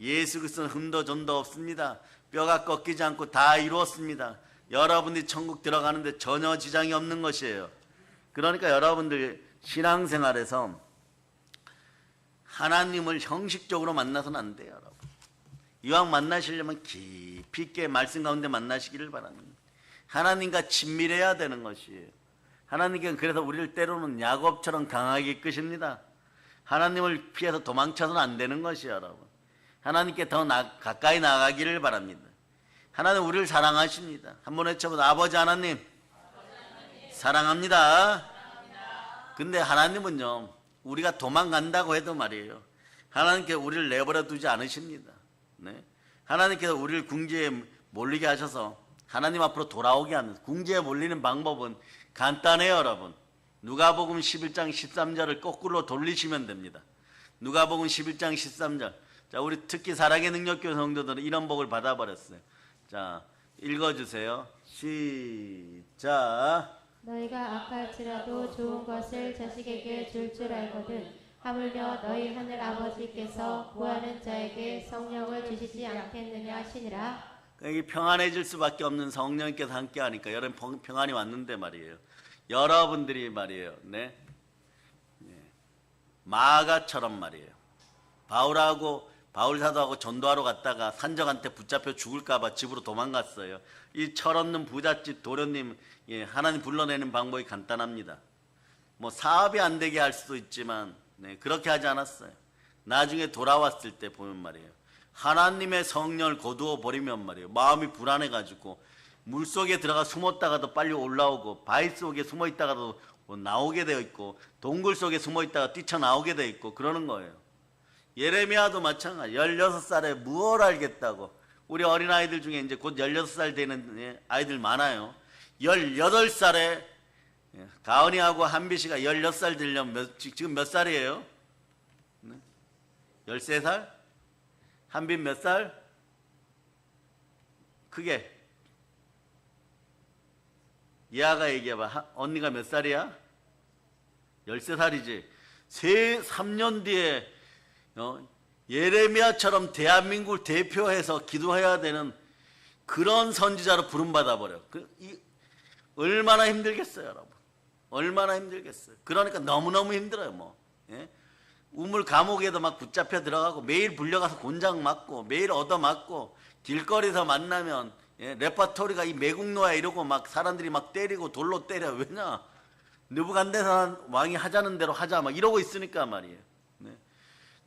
예수 그리스도는 흠도 점도 없습니다. 뼈가 꺾이지 않고 다 이루었습니다. 여러분들이 천국 들어가는데 전혀 지장이 없는 것이에요. 그러니까 여러분들 신앙생활에서 하나님을 형식적으로 만나서는 안 돼요, 여러분. 이왕 만나시려면 깊이 있게 말씀 가운데 만나시기를 바랍니다. 하나님과 친밀해야 되는 것이에요. 하나님께는 그래서 우리를 때로는 야곱처럼 강하게 이끄십니다. 하나님을 피해서 도망쳐서는 안 되는 것이에요, 여러분. 하나님께 더 가까이 나가기를 바랍니다. 하나님 우리를 사랑하십니다. 한번 외쳐보자. 아버지 하나님, 사랑합니다. 근데 하나님은요, 우리가 도망간다고 해도 말이에요, 하나님께 우리를 내버려 두지 않으십니다. 하나님께서 우리를 궁지에 몰리게 하셔서 하나님 앞으로 돌아오게 하는, 궁지에 몰리는 방법은 간단해요, 여러분. 누가복음 11장 13절을 거꾸로 돌리시면 됩니다. 누가복음 11장 13절. 자, 우리 특히 사랑의 능력교회 성도들은 이런 복을 받아버렸어요. 자, 읽어주세요. 시작. 너희가 악할지라도 좋은 것을 자식에게 줄 줄 알거든 하물며 너희 하늘 아버지께서 구하는 자에게 성령을 주시지 않겠느냐 하시니라. 이게 평안해질 수밖에 없는 성령께서 함께하니까 여러분 평안이 왔는데 말이에요. 여러분들이 말이에요. 마가처럼 말이에요. 바울 사도하고 전도하러 갔다가 산적한테 붙잡혀 죽을까봐 집으로 도망갔어요. 이 철없는 부잣집 도련님, 하나님 불러내는 방법이 간단합니다. 뭐 사업이 안 되게 할 수도 있지만 그렇게 하지 않았어요. 나중에 돌아왔을 때 보면 말이에요, 하나님의 성령을 거두어 버리면 말이에요, 마음이 불안해가지고 물속에 들어가 숨었다가도 빨리 올라오고, 바위 속에 숨어 있다가도 나오게 되어 있고, 동굴 속에 숨어 있다가 뛰쳐나오게 되어 있고 그러는 거예요. 예레미야도 마찬가지. 16살에 무엇을 알겠다고. 우리 어린아이들 중에 이제 곧 16살 되는 아이들 많아요. 18살에 가은이하고 한비씨가 16살 되려면 지금 몇 살이에요? 13살? 한빈 몇 살? 크게 예아가 얘기해봐. 언니가 몇 살이야? 13살이지. 3년 뒤에 예레미야처럼 대한민국을 대표해서 기도해야 되는 그런 선지자로 부름받아버려. 얼마나 힘들겠어요, 여러분. 얼마나 힘들겠어요. 그러니까 너무너무 힘들어요. 예? 우물 감옥에도 막 붙잡혀 들어가고 매일 불려가서 곤장 맞고 매일 얻어맞고 길거리에서 만나면 예? 레파토리가 이 매국노야 이러고 막 사람들이 막 때리고 돌로 때려. 왜냐? 느부갓네살 왕이 하자는 대로 하자 막 이러고 있으니까 말이에요. 네.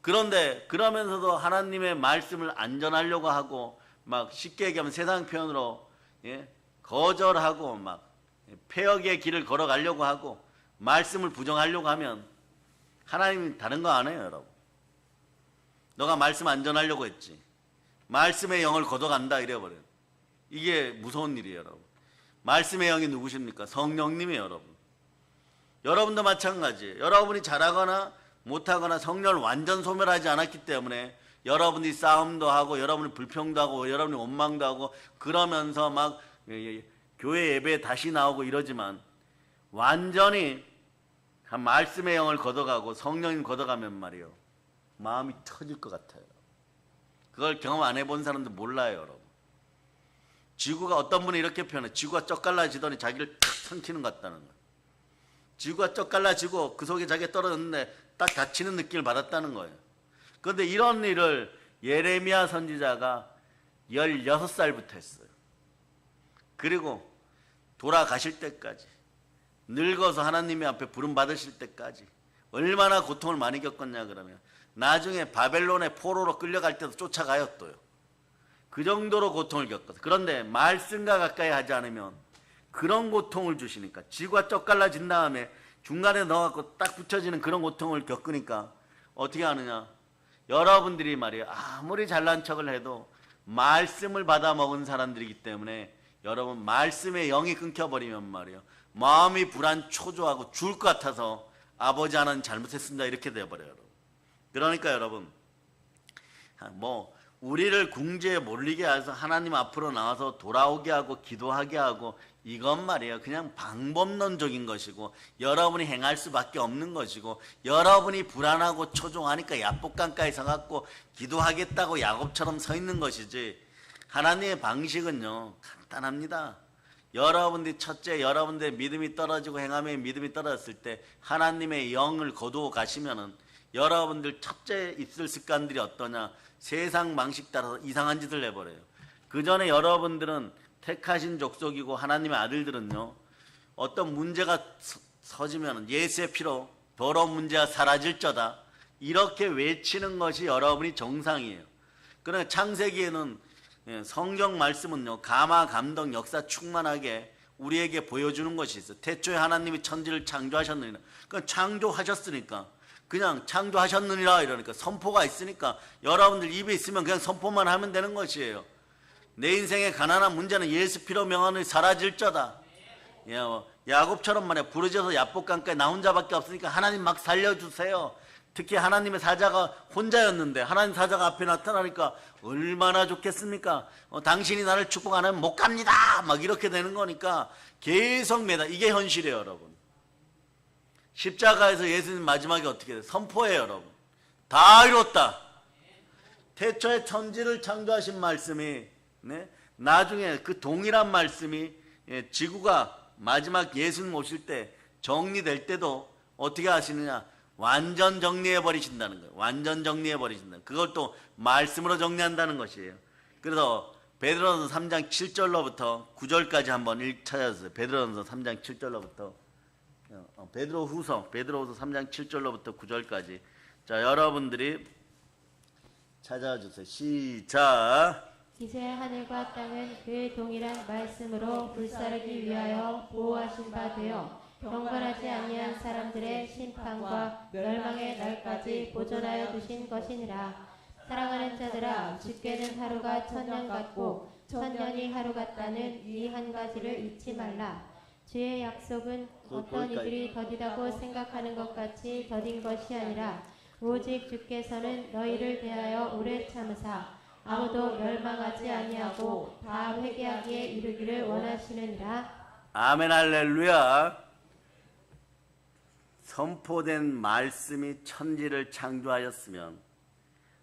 그런데 그러면서도 하나님의 말씀을 안전하려고 하고 막 쉽게 얘기하면 세상 표현으로 예? 거절하고 막 폐역의 길을 걸어가려고 하고 말씀을 부정하려고 하면 하나님이 다른 거 안 해요, 여러분. 너가 말씀 안전하려고 했지. 말씀의 영을 걷어간다 이래버려요. 이게 무서운 일이에요, 여러분. 말씀의 영이 누구십니까? 성령님이에요, 여러분. 여러분도 마찬가지예요. 여러분이 잘하거나 못하거나 성령을 완전 소멸하지 않았기 때문에 여러분이 싸움도 하고 여러분이 불평도 하고 여러분이 원망도 하고 그러면서 막 교회 예배에 다시 나오고 이러지만 완전히 말씀의 영을 걷어가고 성령님 걷어가면 말이에요. 마음이 터질 것 같아요. 그걸 경험 안 해본 사람도 몰라요, 여러분. 지구가 어떤 분이 이렇게 표현해. 지구가 쩍갈라지더니 자기를 탁 삼키는 것 같다는 거예요. 지구가 쩍갈라지고 그 속에 자기가 떨어졌는데 딱 닫히는 느낌을 받았다는 거예요. 그런데 이런 일을 예레미야 선지자가 16살부터 했어요. 그리고 돌아가실 때까지 늙어서 하나님의 앞에 부름받으실 때까지 얼마나 고통을 많이 겪었냐 그러면 나중에 바벨론의 포로로 끌려갈 때도 쫓아가요 또요. 그 정도로 고통을 겪었어요. 그런데 말씀과 가까이 하지 않으면 그런 고통을 주시니까 지구가 쩍갈라진 다음에 중간에 넣어갖고 딱 붙여지는 그런 고통을 겪으니까 어떻게 하느냐. 여러분들이 말이에요. 아무리 잘난 척을 해도 말씀을 받아 먹은 사람들이기 때문에 여러분 말씀의 영이 끊겨버리면 말이에요. 마음이 불안 초조하고 죽을 것 같아서 아버지 하나님 잘못했습니다 이렇게 돼버려요. 여러분. 그러니까 여러분 우리를 궁지에 몰리게 해서 하나님 앞으로 나와서 돌아오게 하고 기도하게 하고 이건 말이에요. 그냥 방법론적인 것이고 여러분이 행할 수밖에 없는 것이고 여러분이 불안하고 초조하니까 야복강가에 서갖고 기도하겠다고 야곱처럼 서 있는 것이지 하나님의 방식은요 간단합니다. 여러분들이 첫째 여러분들의 믿음이 떨어지고 행함의 믿음이 떨어졌을 때 하나님의 영을 거두어 가시면은 여러분들 첫째 있을 습관들이 어떠냐. 세상 방식 따라서 이상한 짓을 해버려요. 그 전에 여러분들은 택하신 족속이고 하나님의 아들들은요 어떤 문제가 서지면 예수의 피로 더러운 문제가 사라질저다 이렇게 외치는 것이 여러분이 정상이에요. 그러나 창세기에는 성경 말씀은요 감화 감동 역사 충만하게 우리에게 보여주는 것이 있어요. 태초에 하나님이 천지를 창조하셨느니라. 그러니까 창조하셨으니까 그냥 창조하셨느니라 이러니까 선포가 있으니까 여러분들 입에 있으면 그냥 선포만 하면 되는 것이에요. 내 인생의 가난한 문제는 예수 피로 명하니 사라질저다. 야곱처럼 말이야 부르짖어서 야복강가에 나 혼자밖에 없으니까 하나님 막 살려주세요. 특히 하나님의 사자가 혼자였는데 하나님 사자가 앞에 나타나니까 얼마나 좋겠습니까? 당신이 나를 축복 안 하면 못 갑니다 막 이렇게 되는 거니까 계속 매달 이게 현실이에요. 여러분 십자가에서 예수님 마지막에 어떻게 돼요? 선포해요. 여러분 다 이뤘다. 태초에 천지를 창조하신 말씀이 나중에 그 동일한 말씀이 지구가 마지막 예수님 오실 때 정리될 때도 어떻게 하시느냐 완전 정리해 버리신다는 거예요. 완전 정리해 버리신다. 그걸 또 말씀으로 정리한다는 것이에요. 그래서 베드로전서 3장 7절로부터 9절까지 한번 찾아주세요. 베드로전서 3장 7절로부터 베드로후서 3장 7절로부터 9절까지 자 여러분들이 찾아주세요. 시작. 이제 하늘과 땅은 그 동일한 말씀으로 불사르기 위하여 보호하신 바 되어 경건하지 아니한 사람들의 심판과 멸망의 날까지 보존하여 두신 것이니라. 사랑하는 자들아 주께는 하루가 천년 같고 천년이 하루 같다는 이 한 가지를 잊지 말라. 주의 약속은 어떤 이들이 더디다고 생각하는 것 같이 더딘 것이 아니라 오직 주께서는 너희를 대하여 오래 참으사 아무도 멸망하지 아니하고 다 회개하기에 이르기를 원하시느니라. 아멘 할렐루야. 선포된 말씀이 천지를 창조하였으면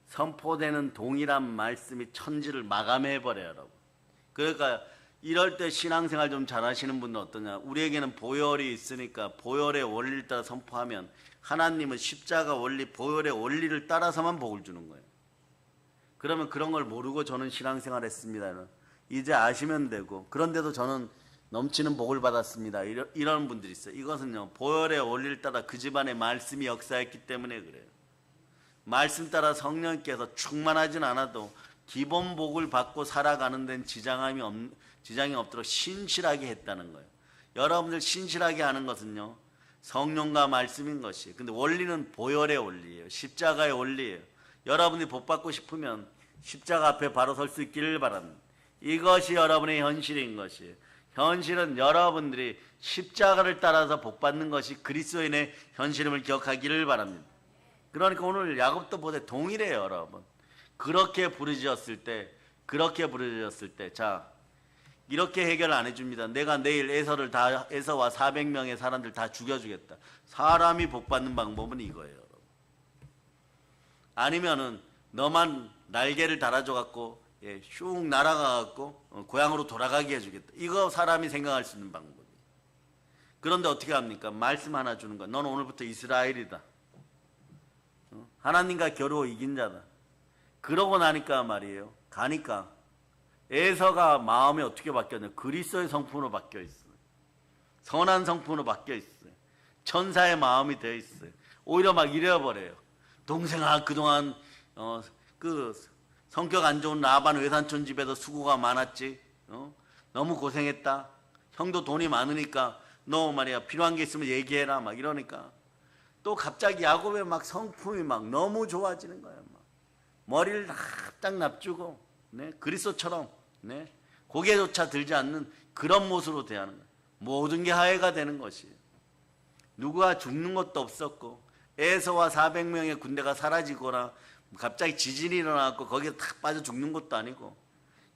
선포되는 동일한 말씀이 천지를 마감해버려요. 여러분. 그러니까 이럴 때 신앙생활 좀 잘하시는 분은 어떠냐? 우리에게는 보혈이 있으니까 보혈의 원리를 따라 선포하면 하나님은 십자가 원리, 보혈의 원리를 따라서만 복을 주는 거예요. 그러면 그런 걸 모르고 저는 신앙생활 했습니다. 이제 아시면 되고, 그런데도 저는 넘치는 복을 받았습니다. 이런 분들이 있어요. 이것은요, 보혈의 원리를 따라 그 집안에 말씀이 역사했기 때문에 그래요. 말씀 따라 성령께서 충만하진 않아도 기본 복을 받고 살아가는 데는 지장이 없도록 신실하게 했다는 거예요. 여러분들 신실하게 하는 것은요, 성령과 말씀인 것이에요. 근데 원리는 보혈의 원리예요. 십자가의 원리예요. 여러분이 복 받고 싶으면 십자가 앞에 바로 설 수 있기를 바랍니다. 이것이 여러분의 현실인 것이에요. 현실은 여러분들이 십자가를 따라서 복 받는 것이 그리스도인의 현실임을 기억하기를 바랍니다. 그러니까 오늘 야곱도 보되 동일해요, 여러분. 그렇게 부르짖었을 때, 자, 이렇게 해결 안 해줍니다. 내가 내일 에서와 400명의 사람들 다 죽여주겠다. 사람이 복 받는 방법은 이거예요, 여러분. 아니면은 너만 날개를 달아줘갖고 슉 날아가갖고 고향으로 돌아가게 해주겠다. 이거 사람이 생각할 수 있는 방법이에요. 그런데 어떻게 합니까? 말씀 하나 주는 거야. 너는 오늘부터 이스라엘이다. 하나님과 겨루어 이긴 자다. 그러고 나니까 말이에요. 가니까 에서가 마음이 어떻게 바뀌었냐? 그리스도의 성품으로 바뀌어 있어요. 선한 성품으로 바뀌어 있어요. 천사의 마음이 되어 있어요. 오히려 막 이래버려요. 동생아, 그동안 그 성격 안 좋은 라반 외삼촌 집에서 수고가 많았지. 너무 고생했다. 형도 돈이 많으니까 너 말이야 필요한 게 있으면 얘기해라. 막 이러니까 또 갑자기 야곱의 막 성품이 막 너무 좋아지는 거예요. 막 머리를 딱 납주고, 네? 그리스도처럼, 네? 고개조차 들지 않는 그런 모습으로 대하는 거예요. 모든 게 화해가 되는 것이에요. 누가 죽는 것도 없었고, 에서와 400명의 군대가 사라지거나 갑자기 지진이 일어나고 거기에 탁 빠져 죽는 것도 아니고,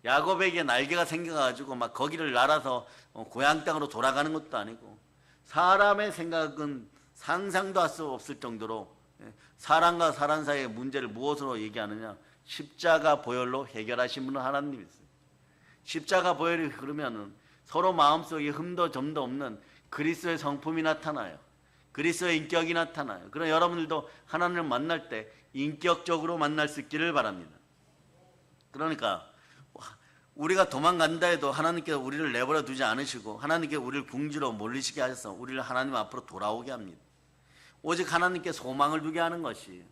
야곱에게 날개가 생겨가지고 막 거기를 날아서 고향 땅으로 돌아가는 것도 아니고, 사람의 생각은 상상도 할 수 없을 정도로 사람과 사람 사이의 문제를 무엇으로 얘기하느냐? 십자가 보혈로 해결하신 분은 하나님이세요. 십자가 보혈이 흐르면은 서로 마음속에 흠도 점도 없는 그리스도의 성품이 나타나요. 그리스도의 인격이 나타나요. 그럼 여러분들도 하나님을 만날 때 인격적으로 만날 수 있기를 바랍니다. 그러니까 우리가 도망간다 해도 하나님께서 우리를 내버려 두지 않으시고 하나님께 우리를 궁지로 몰리시게 하셔서 우리를 하나님 앞으로 돌아오게 합니다. 오직 하나님께 소망을 두게 하는 것이에요.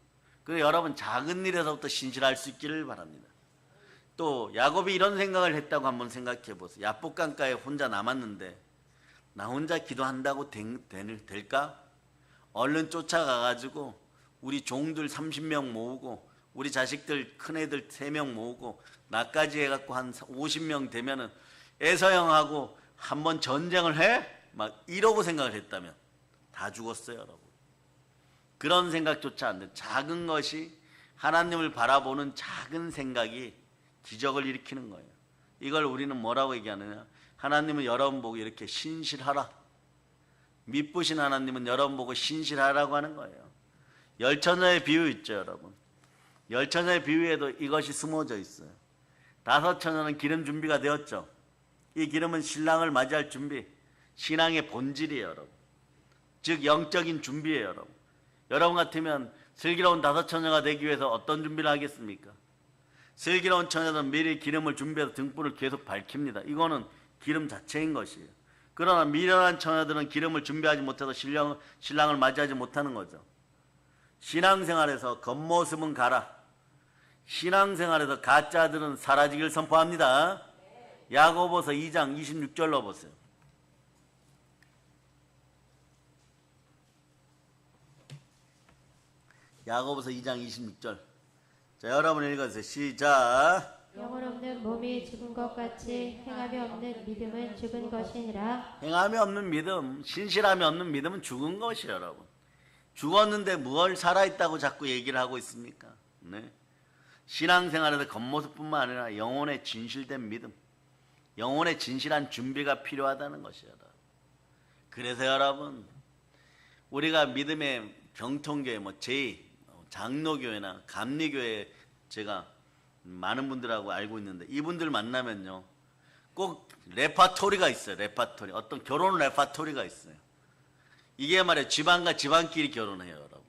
그래서 여러분 작은 일에서부터 신실할 수 있기를 바랍니다. 또 야곱이 이런 생각을 했다고 한번 생각해 보세요. 야복강가에 혼자 남았는데 나 혼자 기도한다고 될까? 얼른 쫓아가가지고 우리 종들 30명 모으고 우리 자식들 큰애들 3명 모으고 나까지 해갖고 한 50명 되면은 에서형하고 한번 전쟁을 해? 막 이러고 생각을 했다면 다 죽었어요, 여러분. 그런 생각조차 안 돼. 작은 것이 하나님을 바라보는 작은 생각이 기적을 일으키는 거예요. 이걸 우리는 뭐라고 얘기하느냐? 하나님은 여러분 보고 이렇게 신실하라. 미쁘신 하나님은 여러분 보고 신실하라고 하는 거예요. 열처녀의 비유 있죠, 여러분. 열처녀의 비유에도 이것이 숨어져 있어요. 5처녀는 기름 준비가 되었죠. 이 기름은 신랑을 맞이할 준비, 신앙의 본질이에요, 여러분. 즉 영적인 준비예요, 여러분. 여러분 같으면 슬기로운 5처녀가 되기 위해서 어떤 준비를 하겠습니까? 슬기로운 처녀는 미리 기름을 준비해서 등불을 계속 밝힙니다. 이거는 기름 자체인 것이에요. 그러나 미련한 처녀들은 기름을 준비하지 못해서 신랑을 맞이하지 못하는 거죠. 신앙생활에서 겉모습은 가라. 신앙생활에서 가짜들은 사라지길 선포합니다. 야고보서 2장 26절로 보세요. 야고보서 2장 26절. 자, 여러분 읽어주세요. 시작. 영혼 없는 몸이 죽은 것 같이 행함이 없는 믿음은 죽은 것이니라. 행함이 없는 믿음, 신실함이 없는 믿음은 죽은 것이에요, 여러분. 죽었는데 뭘 살아있다고 자꾸 얘기를 하고 있습니까? 네. 신앙생활에서 겉모습뿐만 아니라 영혼의 진실된 믿음, 영혼의 진실한 준비가 필요하다는 것이에요. 그래서 여러분, 우리가 믿음의 병통교회, 장로교회나 감리교회 제가 많은 분들하고 알고 있는데 이분들 만나면요, 꼭 레파토리가 있어요. 레파토리. 어떤 결혼 레파토리가 있어요. 이게 말이에요. 집안과 집안끼리 결혼해요, 여러분.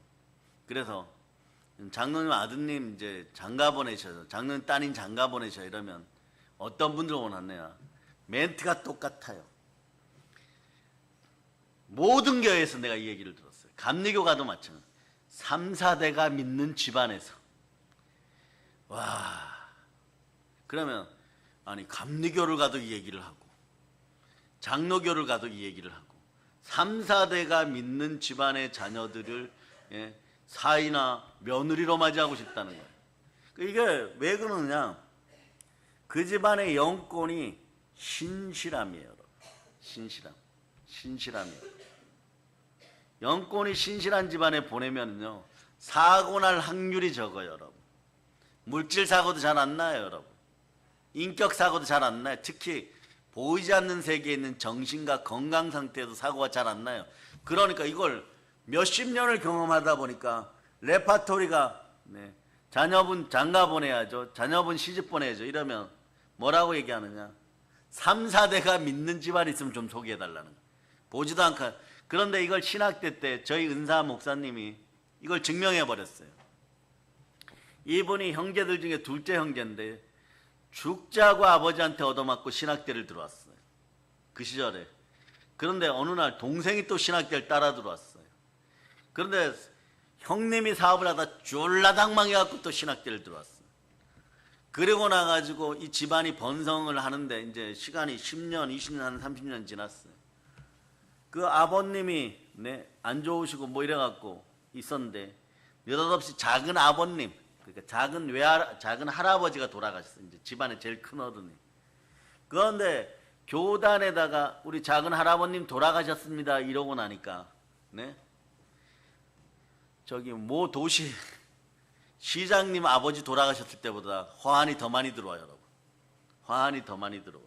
그래서 장로님 아드님 이제 장가 보내셔서, 장로님 따님 장가 보내셔 이러면 어떤 분들 원하느냐? 멘트가 똑같아요. 모든 교회에서 내가 이 얘기를 들었어요. 감리교 가도 마찬가지. 3, 4대가 믿는 집안에서. 와. 그러면 아니 감리교를 가도 이 얘기를 하고 장로교를 가도 이 얘기를 하고 3, 4대가 믿는 집안의 자녀들을 사이나 며느리로 맞이하고 싶다는 거예요. 이게 왜 그러느냐? 그 집안의 영권이 신실함이에요. 여러분. 신실함이에요. 영권이 신실한 집안에 보내면요 사고 날 확률이 적어요, 여러분. 물질 사고도 잘 안 나요, 여러분. 인격 사고도 잘 안 나요. 특히 보이지 않는 세계에 있는 정신과 건강 상태에도 사고가 잘 안 나요. 그러니까 이걸 몇십 년을 경험하다 보니까 레파토리가 자녀분 장가 보내야죠. 자녀분 시집 보내야죠. 이러면 뭐라고 얘기하느냐? 3, 4대가 믿는 집안이 있으면 좀 소개해달라는 거예요. 보지도 않고. 그런데 이걸 신학대 때 저희 은사 목사님이 이걸 증명해버렸어요. 이분이 형제들 중에 둘째 형제인데 죽자고 아버지한테 얻어맞고 신학대를 들어왔어요. 그 시절에. 그런데 어느 날 동생이 또 신학대를 따라 들어왔어요. 그런데 형님이 사업을 하다 쫄라당망해갖고 또 신학대를 들어왔어요. 그리고 나가지고 이 집안이 번성을 하는데 이제 시간이 10년, 20년, 30년 지났어요. 그 아버님이 안 좋으시고 뭐 이래갖고 있었는데 느닷없이 작은 아버님, 그러니까 작은 할아버지가 돌아가셨어요. 이제 집안의 제일 큰 어른이. 그런데 교단에다가 우리 작은 할아버님 돌아가셨습니다 이러고 나니까 저기 모 도시 시장님 아버지 돌아가셨을 때보다 화환이 더 많이 들어와요, 여러분. 화환이 더 많이 들어와요.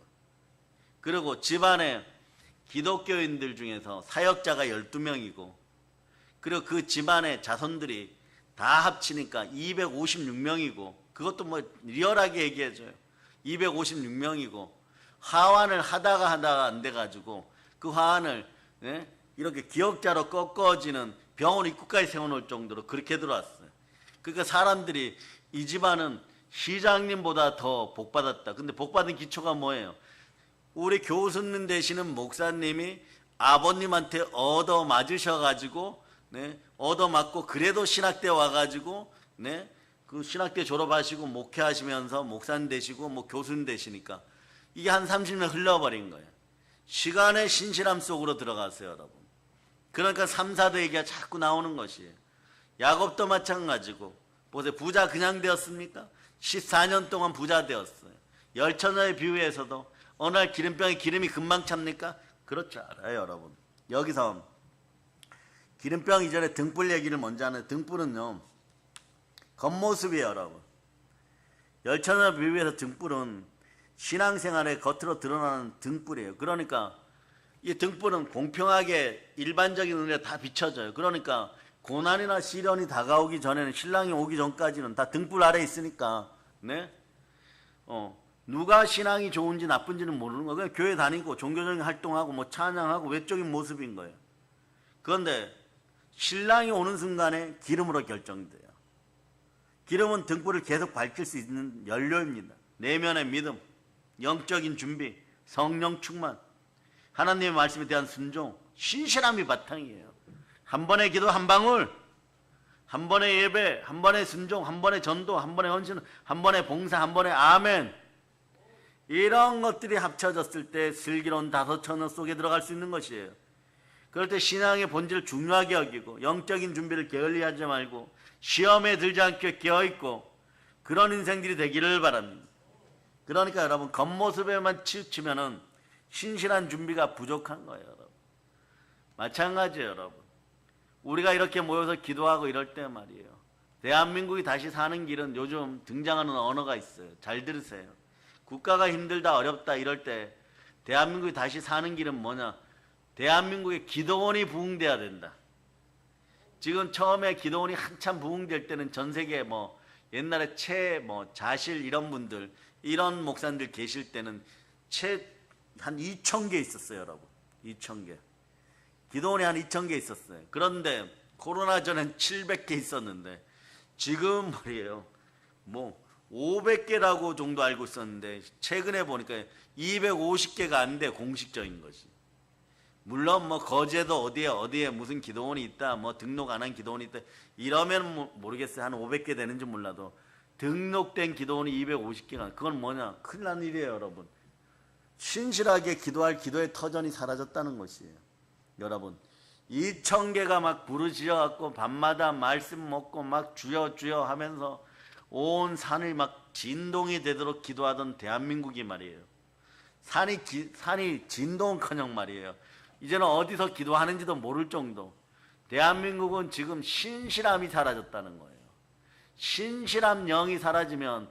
그리고 집안에 기독교인들 중에서 사역자가 12명이고 그리고 그 집안의 자손들이 다 합치니까 256명이고 그것도 뭐 리얼하게 얘기해줘요. 256명이고 화환을 하다가 안 돼가지고 그 화환을 이렇게 기억자로 꺾어지는 병원 입구까지 세워놓을 정도로 그렇게 들어왔어요. 그러니까 사람들이 이 집안은 시장님보다 더 복받았다. 근데 복받은 기초가 뭐예요? 우리 교수님 되시는 목사님이 아버님한테 얻어 맞으셔가지고 얻어 맞고 그래도 신학대 와가지고 그 신학대 졸업하시고 목회하시면서 목사님 되시고 뭐 교수님 되시니까 이게 한 30년 흘러버린 거예요. 시간의 신실함 속으로 들어가세요, 여러분. 그러니까 3, 4대 얘기가 자꾸 나오는 것이에요. 야곱도 마찬가지고 보세요. 부자 그냥 되었습니까? 14년 동안 부자 되었어요. 열처녀의 비유에서도 어느 날 기름병에 기름이 금방 찹니까? 그렇지 않아요, 여러분. 여기서 기름병 이전에 등불 얘기를 먼저 하는. 등불은요 겉모습이에요, 여러분. 열처녀 비유에서 등불은 신앙생활의 겉으로 드러나는 등불이에요. 그러니까 이 등불은 공평하게 일반적인 눈에 다 비춰져요. 그러니까 고난이나 시련이 다가오기 전에는, 신랑이 오기 전까지는 다 등불 아래 있으니까 누가 신앙이 좋은지 나쁜지는 모르는 거예요. 그냥 교회 다니고 종교적인 활동하고 뭐 찬양하고 외적인 모습인 거예요. 그런데 신랑이 오는 순간에 기름으로 결정돼요. 기름은 등불을 계속 밝힐 수 있는 연료입니다. 내면의 믿음, 영적인 준비, 성령 충만, 하나님의 말씀에 대한 순종, 신실함이 바탕이에요. 한 번의 기도 한 방울, 한 번의 예배, 한 번의 순종, 한 번의 전도, 한 번의 헌신, 한 번의 봉사, 한 번의 아멘, 이런 것들이 합쳐졌을 때 슬기로운 다섯 처녀 속에 들어갈 수 있는 것이에요. 그럴 때 신앙의 본질을 중요하게 여기고 영적인 준비를 게을리하지 말고 시험에 들지 않게 깨어있고 그런 인생들이 되기를 바랍니다. 그러니까 여러분 겉모습에만 치우치면은 신실한 준비가 부족한 거예요, 여러분. 마찬가지예요, 여러분. 우리가 이렇게 모여서 기도하고 이럴 때 말이에요. 대한민국이 다시 사는 길은 요즘 등장하는 언어가 있어요. 잘 들으세요. 국가가 힘들다 어렵다 이럴 때 대한민국이 다시 사는 길은 뭐냐? 대한민국의 기도원이 부흥돼야 된다. 지금 처음에 기도원이 한참 부흥될 때는 전 세계 뭐 옛날에 자실 이런 분들, 이런 목사님들 계실 때는 책 한 2,000개 있었어요, 여러분. 2,000개. 기도원이 한 2,000개 있었어요. 그런데 코로나 전엔 700개 있었는데 지금 말이에요. 뭐 500개라고 정도 알고 있었는데 최근에 보니까 250개가 안 돼, 공식적인 것이. 물론 뭐 거제도 어디에 무슨 기도원이 있다, 뭐 등록 안 한 기도원이 있다 이러면 모르겠어요. 한 500개 되는지 몰라도 등록된 기도원이 250개가, 그건 뭐냐, 큰일 난 일이에요, 여러분. 신실하게 기도할 기도의 터전이 사라졌다는 것이에요. 여러분, 2,000개가 막 부르짖어 갖고 밤마다 말씀 먹고 막 주여 주여 하면서 온 산을 막 진동이 되도록 기도하던 대한민국이 말이에요. 산이 진동은커녕 말이에요. 이제는 어디서 기도하는지도 모를 정도. 대한민국은 지금 신실함이 사라졌다는 거예요. 신실함 영이 사라지면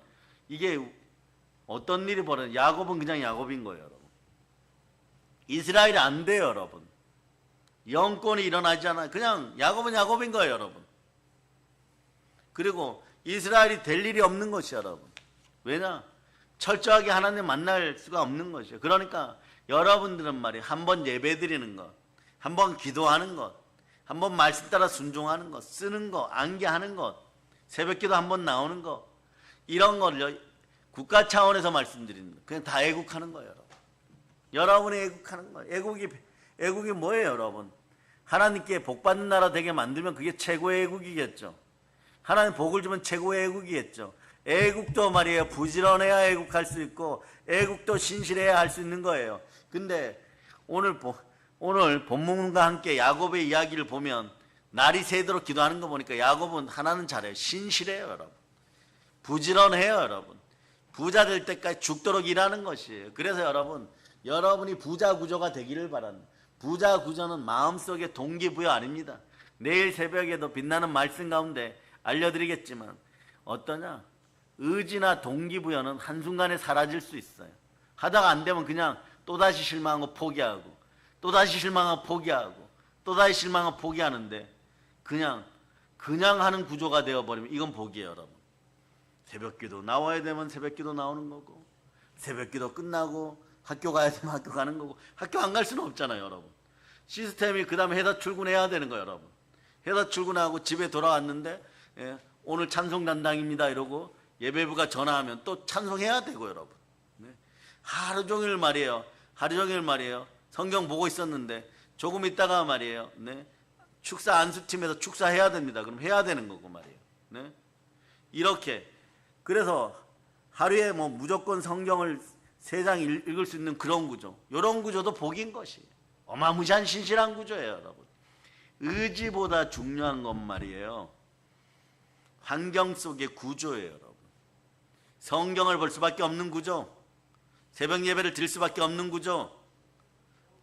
이게 어떤 일이 벌어져요? 야곱은 그냥 야곱인 거예요, 여러분. 이스라엘이 안 돼요, 여러분. 영권이 일어나지 않아요. 그냥 야곱은 야곱인 거예요, 여러분. 그리고 이스라엘이 될 일이 없는 것이에요, 여러분. 왜냐? 철저하게 하나님 만날 수가 없는 것이에요. 그러니까 여러분들은 말이에요, 한번 예배드리는 것, 한번 기도하는 것, 한번 말씀 따라 순종하는 것, 쓰는 것, 안개하는 것, 새벽기도 한번 나오는 것, 이런 걸 국가 차원에서 말씀드리는 거, 그냥 다 애국하는 거예요, 여러분. 여러분이 애국하는 거예요. 애국이 뭐예요, 여러분? 하나님께 복 받는 나라 되게 만들면 그게 최고의 애국이겠죠. 하나님 복을 주면 최고의 애국이겠죠. 애국도 말이에요, 부지런해야 애국할 수 있고 애국도 신실해야 할 수 있는 거예요. 근데 오늘 본문과 함께 야곱의 이야기를 보면 날이 새도록 기도하는 거 보니까 야곱은 하나는 잘해요. 신실해요, 여러분. 부지런해요, 여러분. 부자 될 때까지 죽도록 일하는 것이에요. 그래서 여러분이 부자 구조가 되기를 바랍니다. 부자 구조는 마음속의 동기부여 아닙니다. 내일 새벽에도 빛나는 말씀 가운데 알려드리겠지만 어떠냐? 의지나 동기부여는 한순간에 사라질 수 있어요. 하다가 안 되면 그냥 또다시 실망하고 포기하고 또다시 실망하고 포기하고 또다시 실망하고 포기하는데 그냥 하는 구조가 되어버리면 이건 복이에요, 여러분. 새벽기도 나와야 되면 새벽기도 나오는 거고 새벽기도 끝나고 학교 가야 되면 학교 가는 거고 학교 안 갈 수는 없잖아요, 여러분. 시스템이 그 다음에 회사 출근해야 되는 거예요, 여러분. 회사 출근하고 집에 돌아왔는데 오늘 찬송 담당입니다 이러고 예배부가 전화하면 또 찬송해야 되고, 여러분. 하루 종일 말이에요. 성경 보고 있었는데 조금 있다가 말이에요. 축사 안수팀에서 축사해야 됩니다. 그럼 해야 되는 거고 말이에요. 이렇게 그래서 하루에 뭐 무조건 성경을 3장 읽을 수 있는 그런 구조, 이런 구조도 복인 것이에요. 어마무시한 신실한 구조예요, 여러분. 의지보다 중요한 건 말이에요, 환경 속의 구조예요, 여러분. 성경을 볼 수밖에 없는 구조, 새벽 예배를 드릴 수밖에 없는 구조,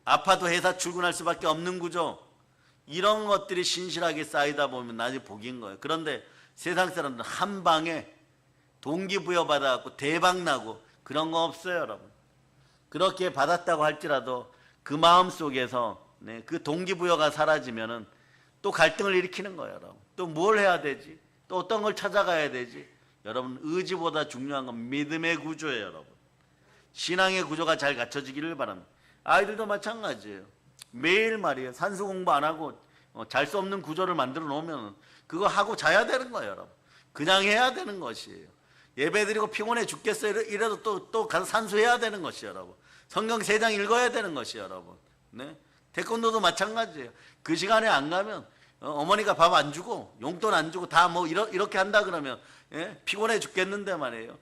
아파도 회사 출근할 수밖에 없는 구조, 이런 것들이 신실하게 쌓이다 보면 나중에 복인 거예요. 그런데 세상 사람들은 한 방에 동기부여 받아갖고 대박 나고 그런 거 없어요, 여러분. 그렇게 받았다고 할지라도 그 마음 속에서 그 동기부여가 사라지면은 또 갈등을 일으키는 거예요, 여러분. 또 뭘 해야 되지? 또 어떤 걸 찾아가야 되지? 여러분, 의지보다 중요한 건 믿음의 구조예요, 여러분. 신앙의 구조가 잘 갖춰지기를 바랍니다. 아이들도 마찬가지예요. 매일 말이에요, 산수 공부 안 하고 잘 수 없는 구조를 만들어 놓으면 그거 하고 자야 되는 거예요, 여러분. 그냥 해야 되는 것이에요. 예배 드리고 피곤해 죽겠어요 이래도 또 가서 산수해야 되는 것이에요, 여러분. 성경 3장 읽어야 되는 것이에요, 여러분. 태권도도 마찬가지예요. 그 시간에 안 가면 어머니가 밥 안 주고 용돈 안 주고 다 뭐 이렇게 한다 그러면 피곤해 죽겠는데 말이에요.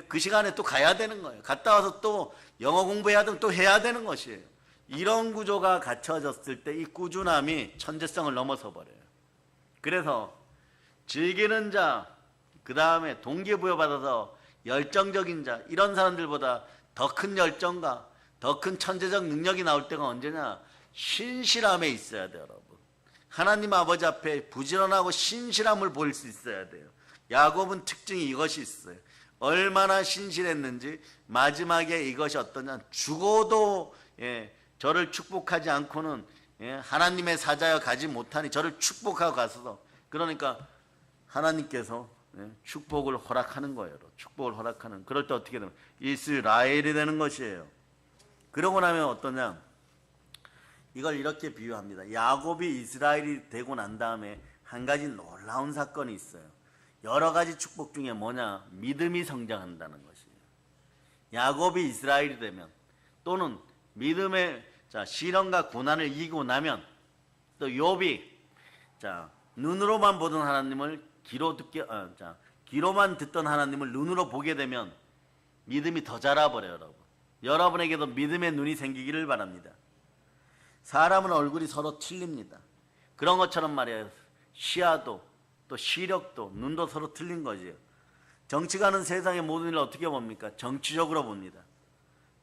그 시간에 또 가야 되는 거예요. 갔다 와서 또 영어 공부해야 되면 또 해야 되는 것이에요. 이런 구조가 갖춰졌을 때 이 꾸준함이 천재성을 넘어서 버려요. 그래서 즐기는 자, 그 다음에 동기부여받아서 열정적인 자, 이런 사람들보다 더 큰 열정과 더 큰 천재적 능력이 나올 때가 언제냐? 신실함에 있어야 돼요, 여러분. 하나님 아버지 앞에 부지런하고 신실함을 보일 수 있어야 돼요. 야곱은 특징이 이것이 있어요. 얼마나 신실했는지 마지막에 이것이 어떠냐? 죽어도 저를 축복하지 않고는 하나님의 사자여 가지 못하니 저를 축복하고 가서, 그러니까 하나님께서 축복을 허락하는 거예요. 축복을 허락하는. 그럴 때 어떻게 되면 이스라엘이 되는 것이에요. 그러고 나면 어떠냐? 이걸 이렇게 비유합니다. 야곱이 이스라엘이 되고 난 다음에 한 가지 놀라운 사건이 있어요. 여러 가지 축복 중에 뭐냐? 믿음이 성장한다는 것이에요. 야곱이 이스라엘이 되면 또는 믿음의 시련과 고난을 이기고 나면 또 욥이 눈으로만 보던 하나님을 귀로만 듣던 하나님을 눈으로 보게 되면 믿음이 더 자라버려요. 여러분. 여러분에게도 믿음의 눈이 생기기를 바랍니다. 사람은 얼굴이 서로 틀립니다. 그런 것처럼 말이에요. 시야도 또 시력도 눈도 서로 틀린 거지요. 정치가는 세상의 모든 일을 어떻게 봅니까? 정치적으로 봅니다.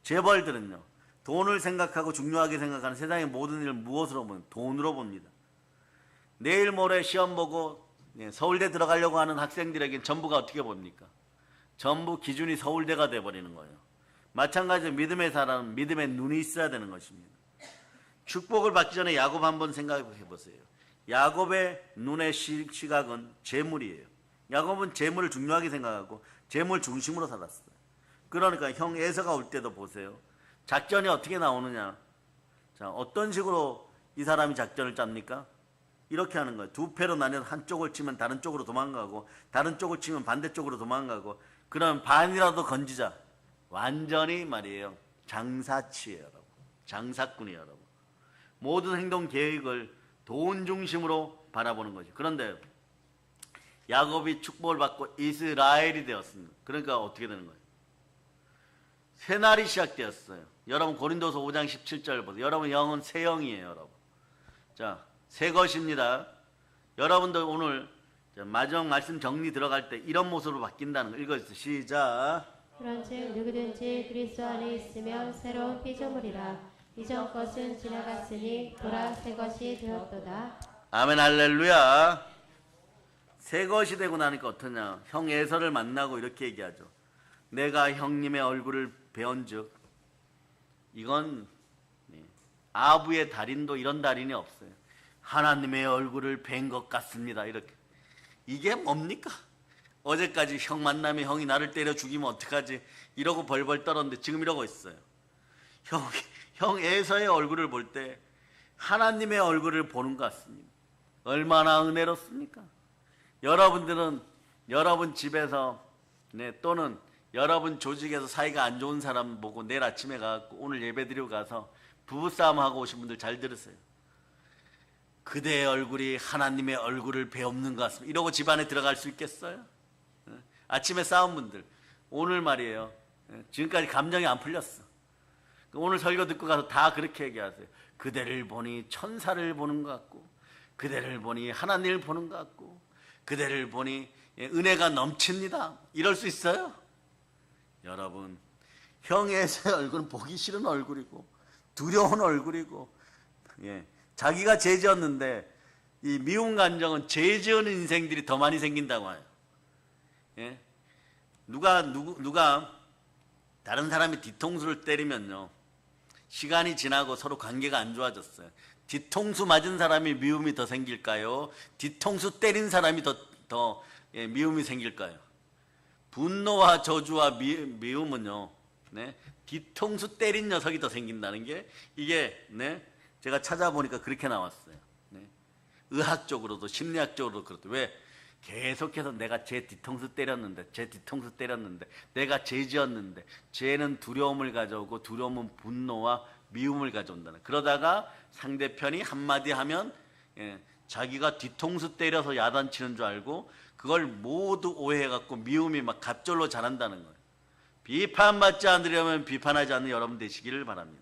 재벌들은요. 돈을 생각하고 중요하게 생각하는 세상의 모든 일을 무엇으로 봅니까? 돈으로 봅니다. 내일 모레 시험 보고 서울대 들어가려고 하는 학생들에게 전부가 어떻게 봅니까? 전부 기준이 서울대가 돼버리는 거예요. 마찬가지로 믿음의 사람은 믿음의 눈이 있어야 되는 것입니다. 축복을 받기 전에 야곱 한번 생각해 보세요. 야곱의 눈의 시각은 재물이에요. 야곱은 재물을 중요하게 생각하고 재물 중심으로 살았어요. 그러니까 형 에서가 올 때도 보세요. 작전이 어떻게 나오느냐. 어떤 식으로 이 사람이 작전을 짭니까? 이렇게 하는 거예요. 두 패로 나뉘어서 한쪽을 치면 다른 쪽으로 도망가고 다른 쪽을 치면 반대쪽으로 도망가고 그럼 반이라도 건지자. 완전히 말이에요. 장사치예요. 여러분. 장사꾼이에요. 여러분. 모든 행동 계획을 돈 중심으로 바라보는 거죠. 그런데 야곱이 축복을 받고 이스라엘이 되었습니다. 그러니까 어떻게 되는 거예요? 새날이 시작되었어요. 여러분 고린도서 5장 17절 보세요. 여러분 영은 새 영이에요. 여러분. 새 것입니다. 여러분도 오늘 마지막 말씀 정리 들어갈 때 이런 모습으로 바뀐다는 거 읽어주세요. 시작. 그런즉 누구든지 그리스도 안에 있으면 새로운 피조물이라 이전 것은 지나갔으니 보라 새 것이 되었도다. 아멘 할렐루야. 새 것이 되고 나니까 어떠냐? 형 에서를 만나고 이렇게 얘기하죠. 내가 형님의 얼굴을 배운즉 이건 아부의 달인도 이런 달인이 없어요. 하나님의 얼굴을 뵌 것 같습니다. 이렇게. 이게 뭡니까? 어제까지 형 만나면 형이 나를 때려 죽이면 어떡하지? 이러고 벌벌 떨었는데 지금 이러고 있어요. 형 에서의 얼굴을 볼 때 하나님의 얼굴을 보는 것 같습니다. 얼마나 은혜롭습니까? 여러분들은 여러분 집에서 또는 여러분 조직에서 사이가 안 좋은 사람 보고 내일 아침에 가고 오늘 예배 드리고 가서 부부싸움 하고 오신 분들 잘 들으세요. 그대의 얼굴이 하나님의 얼굴을 배없는 것 같습니다. 이러고 집안에 들어갈 수 있겠어요? 아침에 싸운 분들 오늘 말이에요. 지금까지 감정이 안 풀렸어. 오늘 설교 듣고 가서 다 그렇게 얘기하세요. 그대를 보니 천사를 보는 것 같고 그대를 보니 하나님을 보는 것 같고 그대를 보니 은혜가 넘칩니다. 이럴 수 있어요? 여러분 형에서의 얼굴은 보기 싫은 얼굴이고 두려운 얼굴이고 자기가 죄 지었는데 이 미운 감정은 죄 지은 인생들이 더 많이 생긴다고 해요. 누가 다른 사람이 뒤통수를 때리면요 시간이 지나고 서로 관계가 안 좋아졌어요. 뒤통수 맞은 사람이 미움이 더 생길까요? 뒤통수 때린 사람이 더 미움이 생길까요? 분노와 저주와 미움은요 뒤통수 때린 녀석이 더 생긴다는 게 이게 제가 찾아보니까 그렇게 나왔어요. 의학적으로도 심리학적으로도 그렇다. 왜? 계속해서 내가 제 뒤통수 때렸는데 내가 죄 지었는데 죄는 두려움을 가져오고 두려움은 분노와 미움을 가져온다는. 그러다가 상대편이 한마디 하면 자기가 뒤통수 때려서 야단치는 줄 알고 그걸 모두 오해해갖고 미움이 막 갑절로 자란다는 거예요. 비판받지 않으려면 비판하지 않는 여러분 되시기를 바랍니다.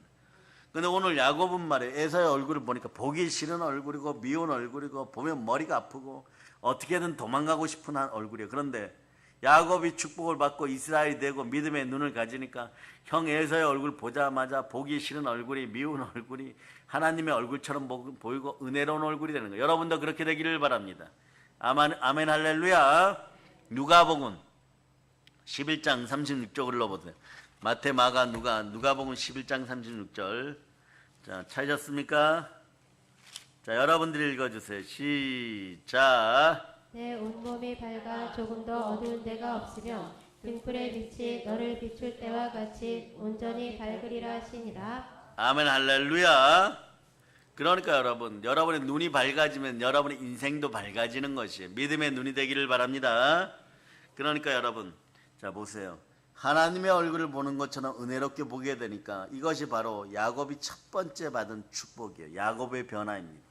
근데 오늘 야곱은 말이에요. 에서의 얼굴을 보니까 보기 싫은 얼굴이고 미운 얼굴이고 보면 머리가 아프고 어떻게든 도망가고 싶은 얼굴이에요. 그런데 야곱이 축복을 받고 이스라엘이 되고 믿음의 눈을 가지니까 형 에서의 얼굴 보자마자 보기 싫은 얼굴이 미운 얼굴이 하나님의 얼굴처럼 보이고 은혜로운 얼굴이 되는 거예요. 여러분도 그렇게 되기를 바랍니다. 아멘 할렐루야. 누가복음 11장 36절 읽어보세요. 마태, 마가, 누가복음 11장 36절. 자, 찾으셨습니까? 자, 여러분들이 읽어주세요. 시작. 내 온몸이 밝아 조금도 어두운 데가 없으며 등불의 빛이 너를 비출 때와 같이 온전히 밝으리라 하시니라. 아멘 할렐루야. 그러니까 여러분의 눈이 밝아지면 여러분의 인생도 밝아지는 것이에요. 믿음의 눈이 되기를 바랍니다. 그러니까 여러분, 자 보세요. 하나님의 얼굴을 보는 것처럼 은혜롭게 보게 되니까 이것이 바로 야곱이 첫 번째 받은 축복이에요. 야곱의 변화입니다.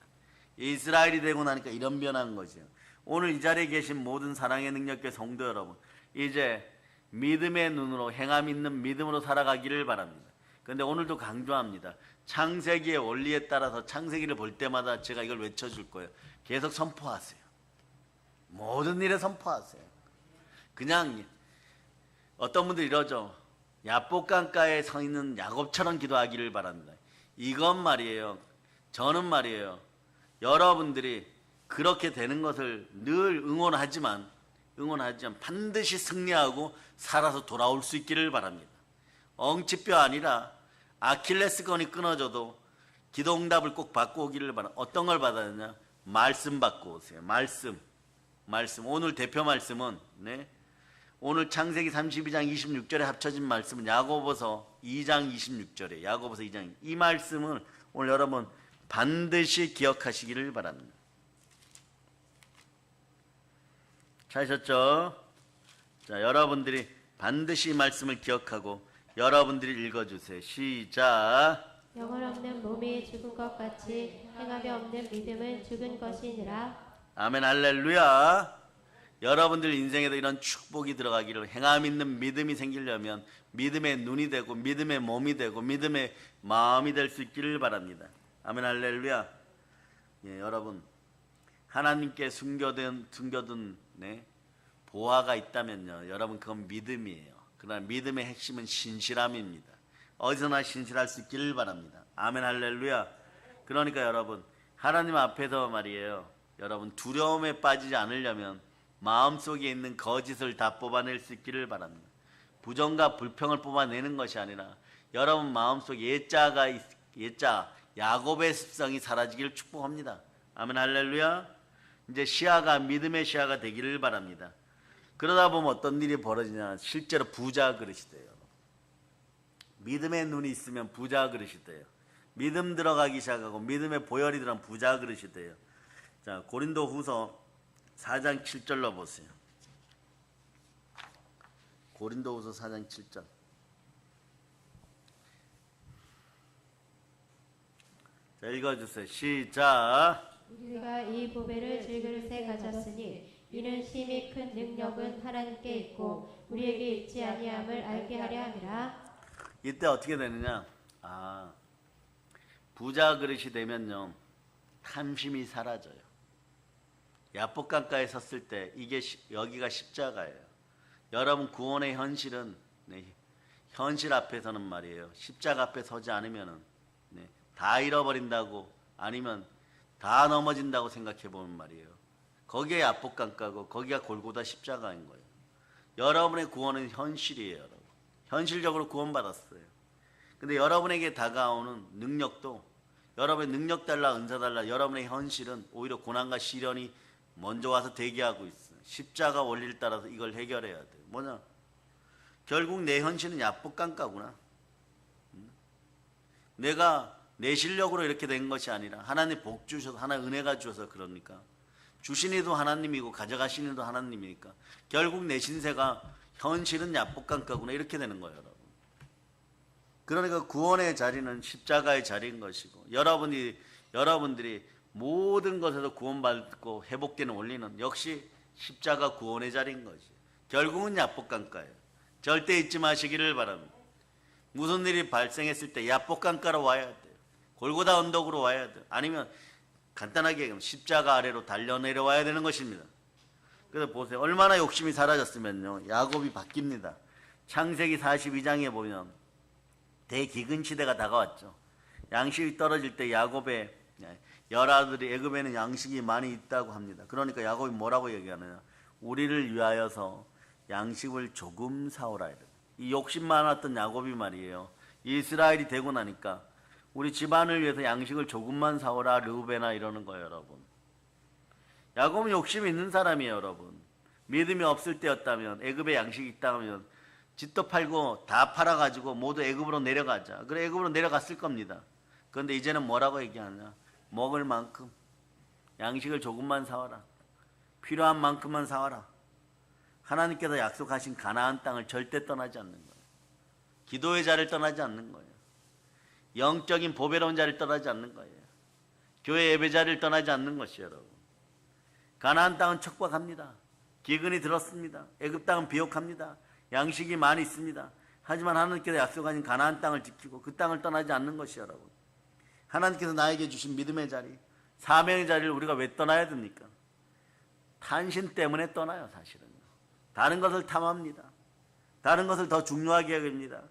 이스라엘이 되고 나니까 이런 변화인 것이에요. 오늘 이 자리에 계신 모든 사랑의 능력의 성도 여러분, 이제 믿음의 눈으로 행함 있는 믿음으로 살아가기를 바랍니다. 그런데 오늘도 강조합니다. 창세기의 원리에 따라서 창세기를 볼 때마다 제가 이걸 외쳐줄 거예요. 계속 선포하세요. 모든 일에 선포하세요. 그냥 어떤 분들 이러죠. 야복강가에 서 있는 야곱처럼 기도하기를 바랍니다. 이건 말이에요. 저는 말이에요. 여러분들이 그렇게 되는 것을 늘 응원하지만 반드시 승리하고 살아서 돌아올 수 있기를 바랍니다. 엉치뼈 아니라 아킬레스건이 끊어져도 기도응답을 꼭 받고 오기를 바랍니다. 어떤 걸 받아야 되냐? 말씀 받고 오세요. 말씀. 오늘 대표 말씀은 오늘 창세기 32장 26절에 합쳐진 말씀은 야고보서 2장 26절에 야고보서 2장 이 말씀을 오늘 여러분 반드시 기억하시기를 바랍니다. 찾으셨죠? 자, 여러분들이 반드시 이 말씀을 기억하고 여러분들이 읽어주세요. 시작. 영혼 없는 몸이 죽은 것 같이 행함이 없는 믿음은 죽은 것이니라. 아멘 할렐루야. 여러분들 인생에도 이런 축복이 들어가기를, 행함 있는 믿음이 생기려면 믿음의 눈이 되고 믿음의 몸이 되고 믿음의 마음이 될 수 있기를 바랍니다. 아멘 할렐루야. 예, 여러분 하나님께 숨겨둔 보화가 있다면요, 여러분 그건 믿음이에요. 그러나 믿음의 핵심은 신실함입니다. 어디서나 신실할 수 있기를 바랍니다. 아멘 할렐루야. 그러니까 여러분 하나님 앞에서 말이에요, 여러분 두려움에 빠지지 않으려면 마음속에 있는 거짓을 다 뽑아낼 수 있기를 바랍니다. 부정과 불평을 뽑아내는 것이 아니라 여러분 마음속에 옛자 야곱의 습성이 사라지기를 축복합니다. 아멘 할렐루야. 이제 시야가 믿음의 시야가 되기를 바랍니다. 그러다 보면 어떤 일이 벌어지냐, 실제로 부자 그릇이 돼요. 믿음의 눈이 있으면 부자 그릇이 돼요. 믿음 들어가기 시작하고 믿음의 보혈이 들어가면 부자 그릇이 돼요. 자, 고린도후서 4장 7절로 보세요. 고린도후서 4장 7절. 자, 읽어주세요. 시작. 우리가 이 보배를 질그릇에 가졌으니 이는 심히 큰 능력은 하나님께 있고 우리에게 있지 아니함을 알게 하려 함이라. 이때 어떻게 되느냐? 부자 그릇이 되면요, 탐심이 사라져요. 야복강가에 섰을 때 여기가 십자가예요. 여러분 구원의 현실은 현실 앞에서는 말이에요, 십자가 앞에 서지 않으면은 다 잃어버린다고, 아니면 다 넘어진다고 생각해 보면 말이에요, 거기에 야복강가고 거기가 골고다 십자가인 거예요. 여러분의 구원은 현실이에요. 여러분 현실적으로 구원받았어요. 근데 여러분에게 다가오는 능력도, 여러분의 능력 달라 은사 달라, 여러분의 현실은 오히려 고난과 시련이 먼저 와서 대기하고 있어요. 십자가 원리를 따라서 이걸 해결해야 돼요. 뭐냐? 결국 내 현실은 야복강가구나. 내가 내 실력으로 이렇게 된 것이 아니라 하나님 복 주셔서, 하나님 은혜가 주셔서 그러니까. 주신 이도 하나님이고 가져가신 이도 하나님이니까 결국 내 신세가, 현실은 야복강가구나, 이렇게 되는 거예요. 여러분. 그러니까 구원의 자리는 십자가의 자리인 것이고, 여러분들이 모든 것에서 구원받고 회복되는 원리는 역시 십자가 구원의 자리인 것이에요. 결국은 야복강가예요. 절대 잊지 마시기를 바랍니다. 무슨 일이 발생했을 때 야복강가로 와야 돼요. 골고다 언덕으로 와야 돼요. 아니면 간단하게 얘기하면 십자가 아래로 달려 내려와야 되는 것입니다. 그래서 보세요. 얼마나 욕심이 사라졌으면요, 야곱이 바뀝니다. 창세기 42장에 보면 대기근 시대가 다가왔죠. 양식이 떨어질 때 야곱의 열아들이, 애굽에는 양식이 많이 있다고 합니다. 그러니까 야곱이 뭐라고 얘기하느냐, 우리를 위하여서 양식을 조금 사오라 이래요. 이 욕심 많았던 야곱이 말이에요, 이스라엘이 되고 나니까 우리 집안을 위해서 양식을 조금만 사오라 르우벤아 이러는 거예요. 여러분, 야곱은 욕심이 있는 사람이에요. 여러분, 믿음이 없을 때였다면, 애굽에 양식이 있다면 집도 팔고 다 팔아가지고 모두 애굽으로 내려가자. 그래 애굽으로 내려갔을 겁니다. 그런데 이제는 뭐라고 얘기하냐? 먹을 만큼 양식을 조금만 사와라. 필요한 만큼만 사와라. 하나님께서 약속하신 가나안 땅을 절대 떠나지 않는 거예요. 기도의 자리를 떠나지 않는 거예요. 영적인 보배로운 자리를 떠나지 않는 거예요. 교회 예배 자리를 떠나지 않는 것이에요, 여러분. 가나안 땅은 척박합니다. 기근이 들었습니다. 애굽 땅은 비옥합니다. 양식이 많이 있습니다. 하지만 하나님께서 약속하신 가나안 땅을 지키고 그 땅을 떠나지 않는 것이에요, 여러분. 하나님께서 나에게 주신 믿음의 자리, 사명의 자리를 우리가 왜 떠나야 됩니까? 탄신 때문에 떠나요, 사실은. 다른 것을 탐합니다. 다른 것을 더 중요하게 여깁니다.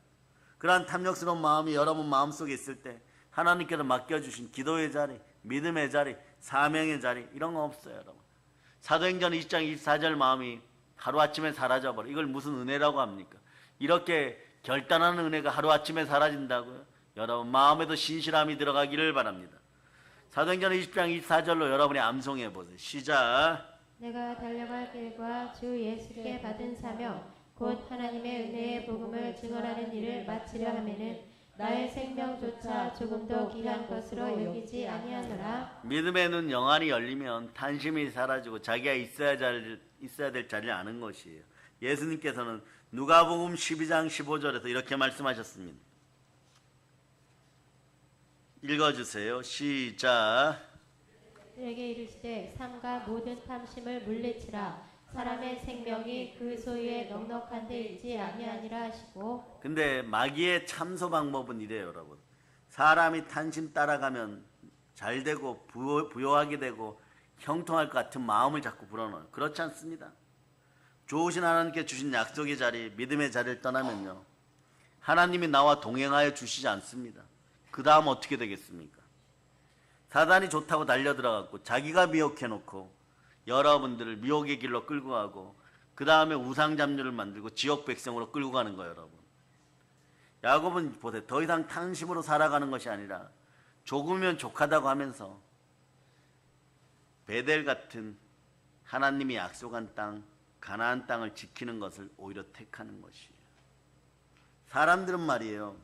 그러한 탐욕스러운 마음이 여러분 마음속에 있을 때 하나님께서 맡겨주신 기도의 자리, 믿음의 자리, 사명의 자리 이런 거 없어요, 여러분. 사도행전 20장 24절 마음이 하루아침에 사라져버려. 이걸 무슨 은혜라고 합니까? 이렇게 결단하는 은혜가 하루아침에 사라진다고요? 여러분 마음에도 신실함이 들어가기를 바랍니다. 사도행전 20장 24절로 여러분이 암송해 보세요. 시작. 내가 달려갈 길과 주 예수께 받은 사명 곧 하나님의 은혜의 복음을 증언하는 일을 마치려 하면은 나의 생명조차 조금도 귀한 것으로 여기지 아니하노라. 믿음의 눈 영안이 열리면 탄심이 사라지고 자기가 있어야 될 자리를 아는 것이에요. 예수님께서는 누가복음 12장 15절에서 이렇게 말씀하셨습니다. 읽어주세요. 시작. 그에게 이르시되 삼가 모든 탐심을 물리치라. 사람의 생명이 그 소유에 넉넉한 데 있지 아니하니라 하시고. 근데 마귀의 참소 방법은 이래요, 여러분. 사람이 탄심 따라가면 잘 되고 부요하게 되고 형통할 것 같은 마음을 자꾸 불어넣어요. 그렇지 않습니다. 좋으신 하나님께 주신 약속의 자리, 믿음의 자리를 떠나면요, 하나님이 나와 동행하여 주시지 않습니다. 그 다음 어떻게 되겠습니까? 사단이 좋다고 달려들어갔고 자기가 미혹해놓고 여러분들을 미혹의 길로 끌고 가고 그 다음에 우상잡류를 만들고 지옥 백성으로 끌고 가는 거예요, 여러분. 야곱은 보세요. 더 이상 탕심으로 살아가는 것이 아니라 조금이면 족하다고 하면서 베델 같은 하나님이 약속한 땅, 가나안 땅을 지키는 것을 오히려 택하는 것이에요. 사람들은 말이에요,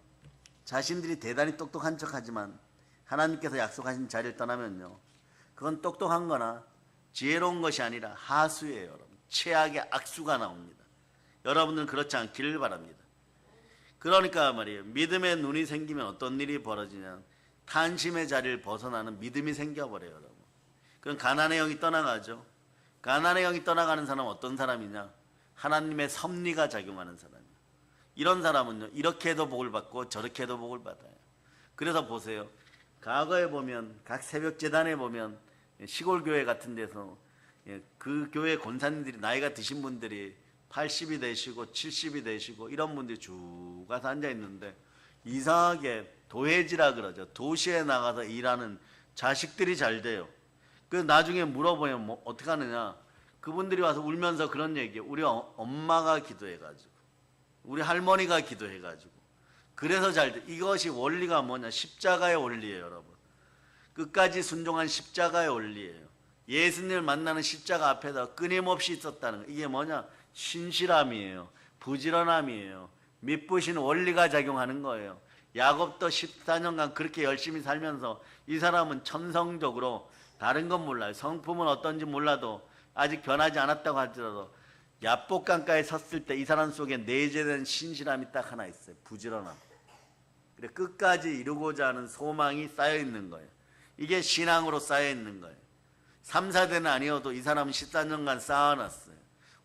자신들이 대단히 똑똑한 척하지만 하나님께서 약속하신 자리를 떠나면요, 그건 똑똑한 거나 지혜로운 것이 아니라 하수예요, 여러분. 최악의 악수가 나옵니다. 여러분들은 그렇지 않기를 바랍니다. 그러니까 말이에요, 믿음의 눈이 생기면 어떤 일이 벌어지냐, 탄심의 자리를 벗어나는 믿음이 생겨버려요, 여러분. 그럼 가난의 영이 떠나가죠. 가난의 영이 떠나가는 사람은 어떤 사람이냐, 하나님의 섭리가 작용하는 사람이에요. 이런 사람은요, 이렇게 해도 복을 받고 저렇게 해도 복을 받아요. 그래서 보세요, 과거에 보면 각 새벽 재단에 보면 시골 교회 같은 데서 그 교회 권사님들이 나이가 드신 분들이 80이 되시고 70이 되시고 이런 분들이 쭉 가서 앉아 있는데 이상하게 도해지라 그러죠. 도시에 나가서 일하는 자식들이 잘 돼요. 그래서 나중에 물어보면 뭐 어떻게 하느냐, 그분들이 와서 울면서 그런 얘기예요. 우리 엄마가 기도해가지고 우리 할머니가 기도해가지고 그래서 잘 돼. 이것이 원리가 뭐냐, 십자가의 원리예요, 여러분. 끝까지 순종한 십자가의 원리예요. 예수님을 만나는 십자가 앞에다 끊임없이 있었다는 거. 이게 뭐냐, 신실함이에요. 부지런함이에요. 믿부신 원리가 작용하는 거예요. 야곱도 14년간 그렇게 열심히 살면서 이 사람은 천성적으로 다른 건 몰라요. 성품은 어떤지 몰라도 아직 변하지 않았다고 하더라도 야복강가에 섰을 때 이 사람 속에 내재된 신실함이 딱 하나 있어요. 부지런함. 그래, 끝까지 이루고자 하는 소망이 쌓여 있는 거예요. 이게 신앙으로 쌓여 있는 거예요. 3, 4대는 아니어도 이 사람은 14년간 쌓아놨어요.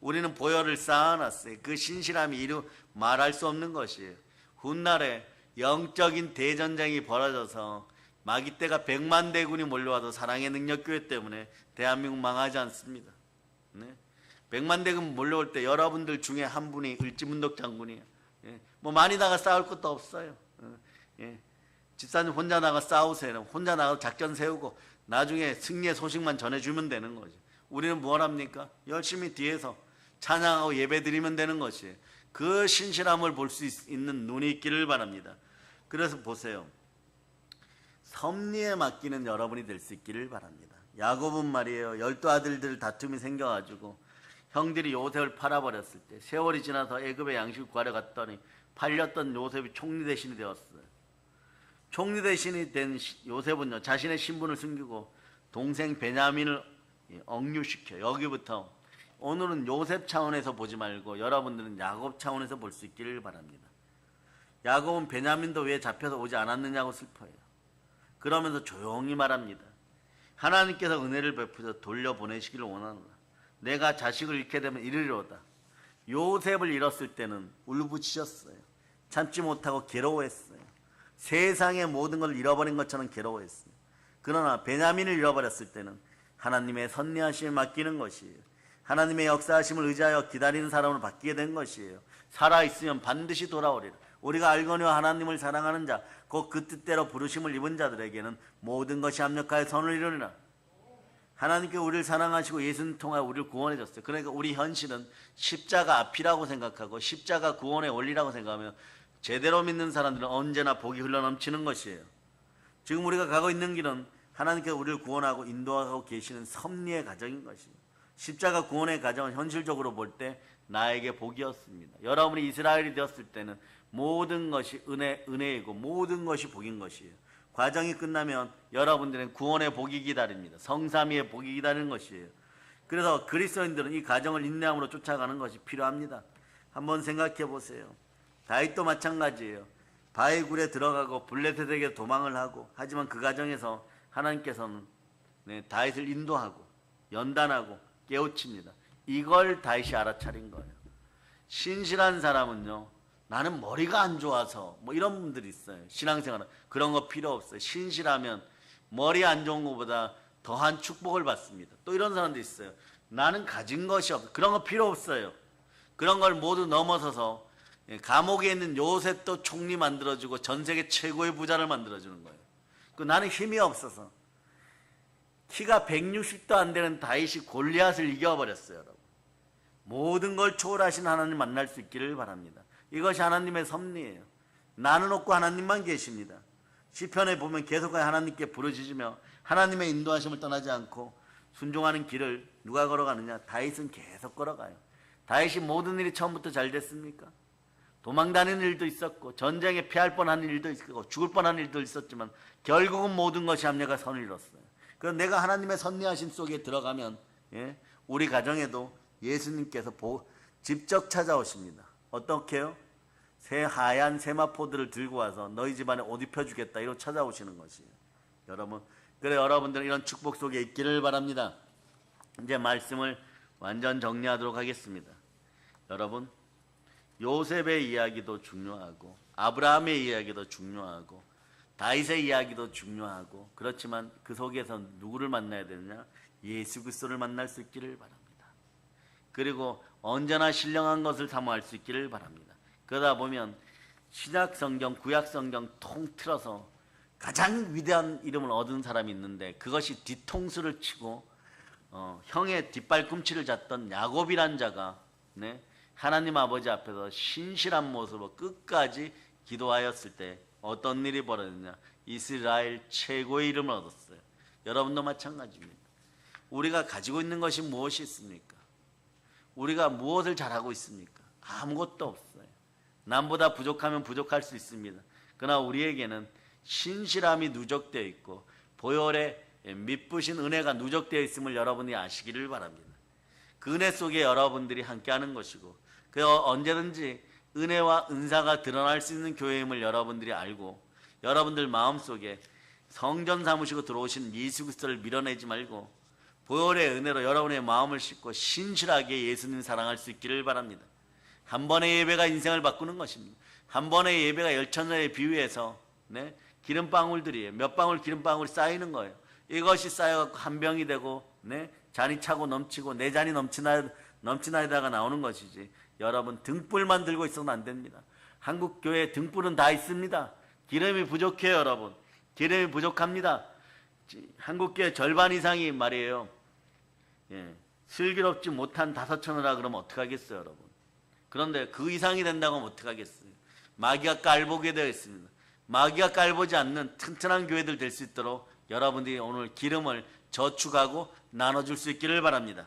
우리는 보혈을 쌓아놨어요. 그 신실함이 말할 수 없는 것이에요. 훗날에 영적인 대전쟁이 벌어져서 마귀떼가 100만 대군이 몰려와도 사랑의 능력교회 때문에 대한민국 망하지 않습니다. 네? 100만 대군 몰려올 때 여러분들 중에 한 분이 을지문덕 장군이에요. 예. 뭐 많이 나가 싸울 것도 없어요. 예. 집사님 혼자 나가 싸우세요. 혼자 나가 작전 세우고 나중에 승리의 소식만 전해주면 되는 거죠. 우리는 뭘 합니까? 열심히 뒤에서 찬양하고 예배 드리면 되는 것이에요. 그 신실함을 볼 수 있는 눈이 있기를 바랍니다. 그래서 보세요, 섭리에 맡기는 여러분이 될 수 있기를 바랍니다. 야곱은 말이에요, 12 아들들 다툼이 생겨가지고 형들이 요셉을 팔아버렸을 때 세월이 지나서 애굽의 양식을 구하러 갔더니 팔렸던 요셉이 총리 대신이 되었어요. 총리 대신이 된 요셉은요, 자신의 신분을 숨기고 동생 베냐민을 억류시켜. 여기부터 오늘은 요셉 차원에서 보지 말고 여러분들은 야곱 차원에서 볼 수 있기를 바랍니다. 야곱은 베냐민도 왜 잡혀서 오지 않았느냐고 슬퍼해요. 그러면서 조용히 말합니다. 하나님께서 은혜를 베푸셔 돌려보내시기를 원하노라. 내가 자식을 잃게 되면 이르리로다. 요셉을 잃었을 때는 울부짖었어요. 참지 못하고 괴로워했어요. 세상의 모든 걸 잃어버린 것처럼 괴로워했어요. 그러나 베냐민을 잃어버렸을 때는 하나님의 선리하심을 맡기는 것이에요. 하나님의 역사하심을 의지하여 기다리는 사람으로 바뀌게 된 것이에요. 살아있으면 반드시 돌아오리라. 우리가 알거니와 하나님을 사랑하는 자, 곧 그 뜻대로 부르심을 입은 자들에게는 모든 것이 합력하여 선을 이루리라. 하나님께 우리를 사랑하시고 예수님 통하여 우리를 구원해 줬어요. 그러니까 우리 현실은 십자가 앞이라고 생각하고 십자가 구원의 원리라고 생각하며 제대로 믿는 사람들은 언제나 복이 흘러넘치는 것이에요. 지금 우리가 가고 있는 길은 하나님께서 우리를 구원하고 인도하고 계시는 섭리의 과정인 것이에요. 십자가 구원의 과정은 현실적으로 볼 때 나에게 복이었습니다. 여러분이 이스라엘이 되었을 때는 모든 것이 은혜이고 모든 것이 복인 것이에요. 과정이 끝나면 여러분들은 구원의 복이 기다립니다. 성삼위의 복이 기다리는 것이에요. 그래서 그리스도인들은 이 과정을 인내함으로 쫓아가는 것이 필요합니다. 한번 생각해 보세요. 다윗도 마찬가지예요. 바위 굴에 들어가고 블레셋에게 도망을 하고, 하지만 그 과정에서 하나님께서는 다윗을 인도하고 연단하고 깨우칩니다. 이걸 다윗이 알아차린 거예요. 신실한 사람은요, 나는 머리가 안 좋아서 뭐 이런 분들이 있어요. 신앙생활은 그런 거 필요 없어요. 신실하면 머리 안 좋은 것보다 더한 축복을 받습니다. 또 이런 사람도 있어요. 나는 가진 것이 없어. 그런 거 필요 없어요. 그런 걸 모두 넘어서서 감옥에 있는 요셉도 총리 만들어주고 전 세계 최고의 부자를 만들어주는 거예요. 나는 힘이 없어서. 키가 160도 안 되는 다윗이 골리앗을 이겨버렸어요. 여러분. 모든 걸 초월하신 하나님 만날 수 있기를 바랍니다. 이것이 하나님의 섭리예요. 나는 없고 하나님만 계십니다. 시편에 보면 계속해서 하나님께 부르짖으며 하나님의 인도하심을 떠나지 않고 순종하는 길을 누가 걸어가느냐? 다윗은 계속 걸어가요. 다윗이 모든 일이 처음부터 잘 됐습니까? 도망다니는 일도 있었고 전쟁에 피할 뻔한 일도 있었고 죽을 뻔한 일도 있었지만 결국은 모든 것이 합력하 선을 이뤘어요. 그럼 내가 하나님의 섭리하심 속에 들어가면 우리 가정에도 예수님께서 직접 찾아오십니다. 어떻게요? 새 하얀 세마포들을 들고 와서 너희 집안에 옷 입혀주겠다 이러고 찾아오시는 것이에요. 여러분, 그래 여러분들은 이런 축복 속에 있기를 바랍니다. 이제 말씀을 완전 정리하도록 하겠습니다. 여러분, 요셉의 이야기도 중요하고 아브라함의 이야기도 중요하고 다윗의 이야기도 중요하고, 그렇지만 그 속에서 누구를 만나야 되느냐? 예수 그리스도를 만날 수 있기를 바랍니다. 그리고 언제나 신령한 것을 사모할 수 있기를 바랍니다. 그러다 보면 신약 성경, 구약 성경 통틀어서 가장 위대한 이름을 얻은 사람이 있는데 그것이 뒤통수를 치고 형의 뒷발꿈치를 잤던 야곱이란 자가 하나님 아버지 앞에서 신실한 모습으로 끝까지 기도하였을 때 어떤 일이 벌어졌냐? 이스라엘 최고의 이름을 얻었어요. 여러분도 마찬가지입니다. 우리가 가지고 있는 것이 무엇이 있습니까? 우리가 무엇을 잘하고 있습니까? 아무것도 없어요. 남보다 부족하면 부족할 수 있습니다. 그러나 우리에게는 신실함이 누적되어 있고 보혈의 미쁘신 은혜가 누적되어 있음을 여러분이 아시기를 바랍니다. 그 은혜 속에 여러분들이 함께하는 것이고, 그 언제든지 은혜와 은사가 드러날 수 있는 교회임을 여러분들이 알고, 여러분들 마음속에 성전 삼으시고 들어오신 예수 그리스도를 밀어내지 말고 보혈의 은혜로 여러분의 마음을 싣고 신실하게 예수님 사랑할 수 있기를 바랍니다. 한 번의 예배가 인생을 바꾸는 것입니다. 한 번의 예배가 열천년에 비유해서 기름방울들이 몇 방울 기름방울이 쌓이는 거예요. 이것이 쌓여갖고 한 병이 되고 잔이 차고 넘치고 내 잔이 넘치나에다가 나오는 것이지, 여러분 등불만 들고 있어서는 안 됩니다. 한국 교회에 등불은 다 있습니다. 기름이 부족해요. 여러분, 기름이 부족합니다. 한국 교회 절반 이상이 말이에요, 슬기롭지 못한 5천이라 그러면 어떡하겠어요. 여러분. 그런데 그 이상이 된다고 하면 어떡하겠어요. 마귀가 깔보게 되어 있습니다. 마귀가 깔보지 않는 튼튼한 교회들 될 수 있도록 여러분들이 오늘 기름을 저축하고 나눠줄 수 있기를 바랍니다.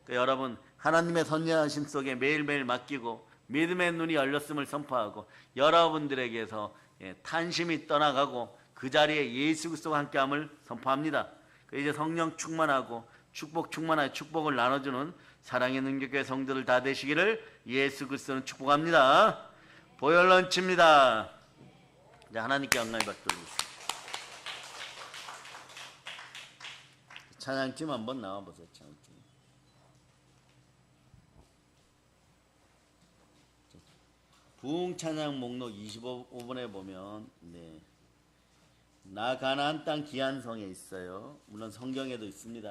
그러니까 여러분, 하나님의 선량하심 속에 매일매일 맡기고 믿음의 눈이 열렸음을 선포하고 여러분들에게서 탄심이 떠나가고 그 자리에 예수 그리스도와 함께함을 선포합니다. 이제 성령 충만하고 축복 충만하여 축복을 나눠주는 사랑의 능력의 성도들 다 되시기를 예수 그리스도는 축복합니다. 보혈 런치입니다. 이제 하나님께 영광을 받들겠습니다. 찬양팀 한번 나와보세요. 찬양팀. 부흥 찬양 목록 25번에 보면 나 가나안 땅 귀한 성에 있어요. 물론 성경에도 있습니다.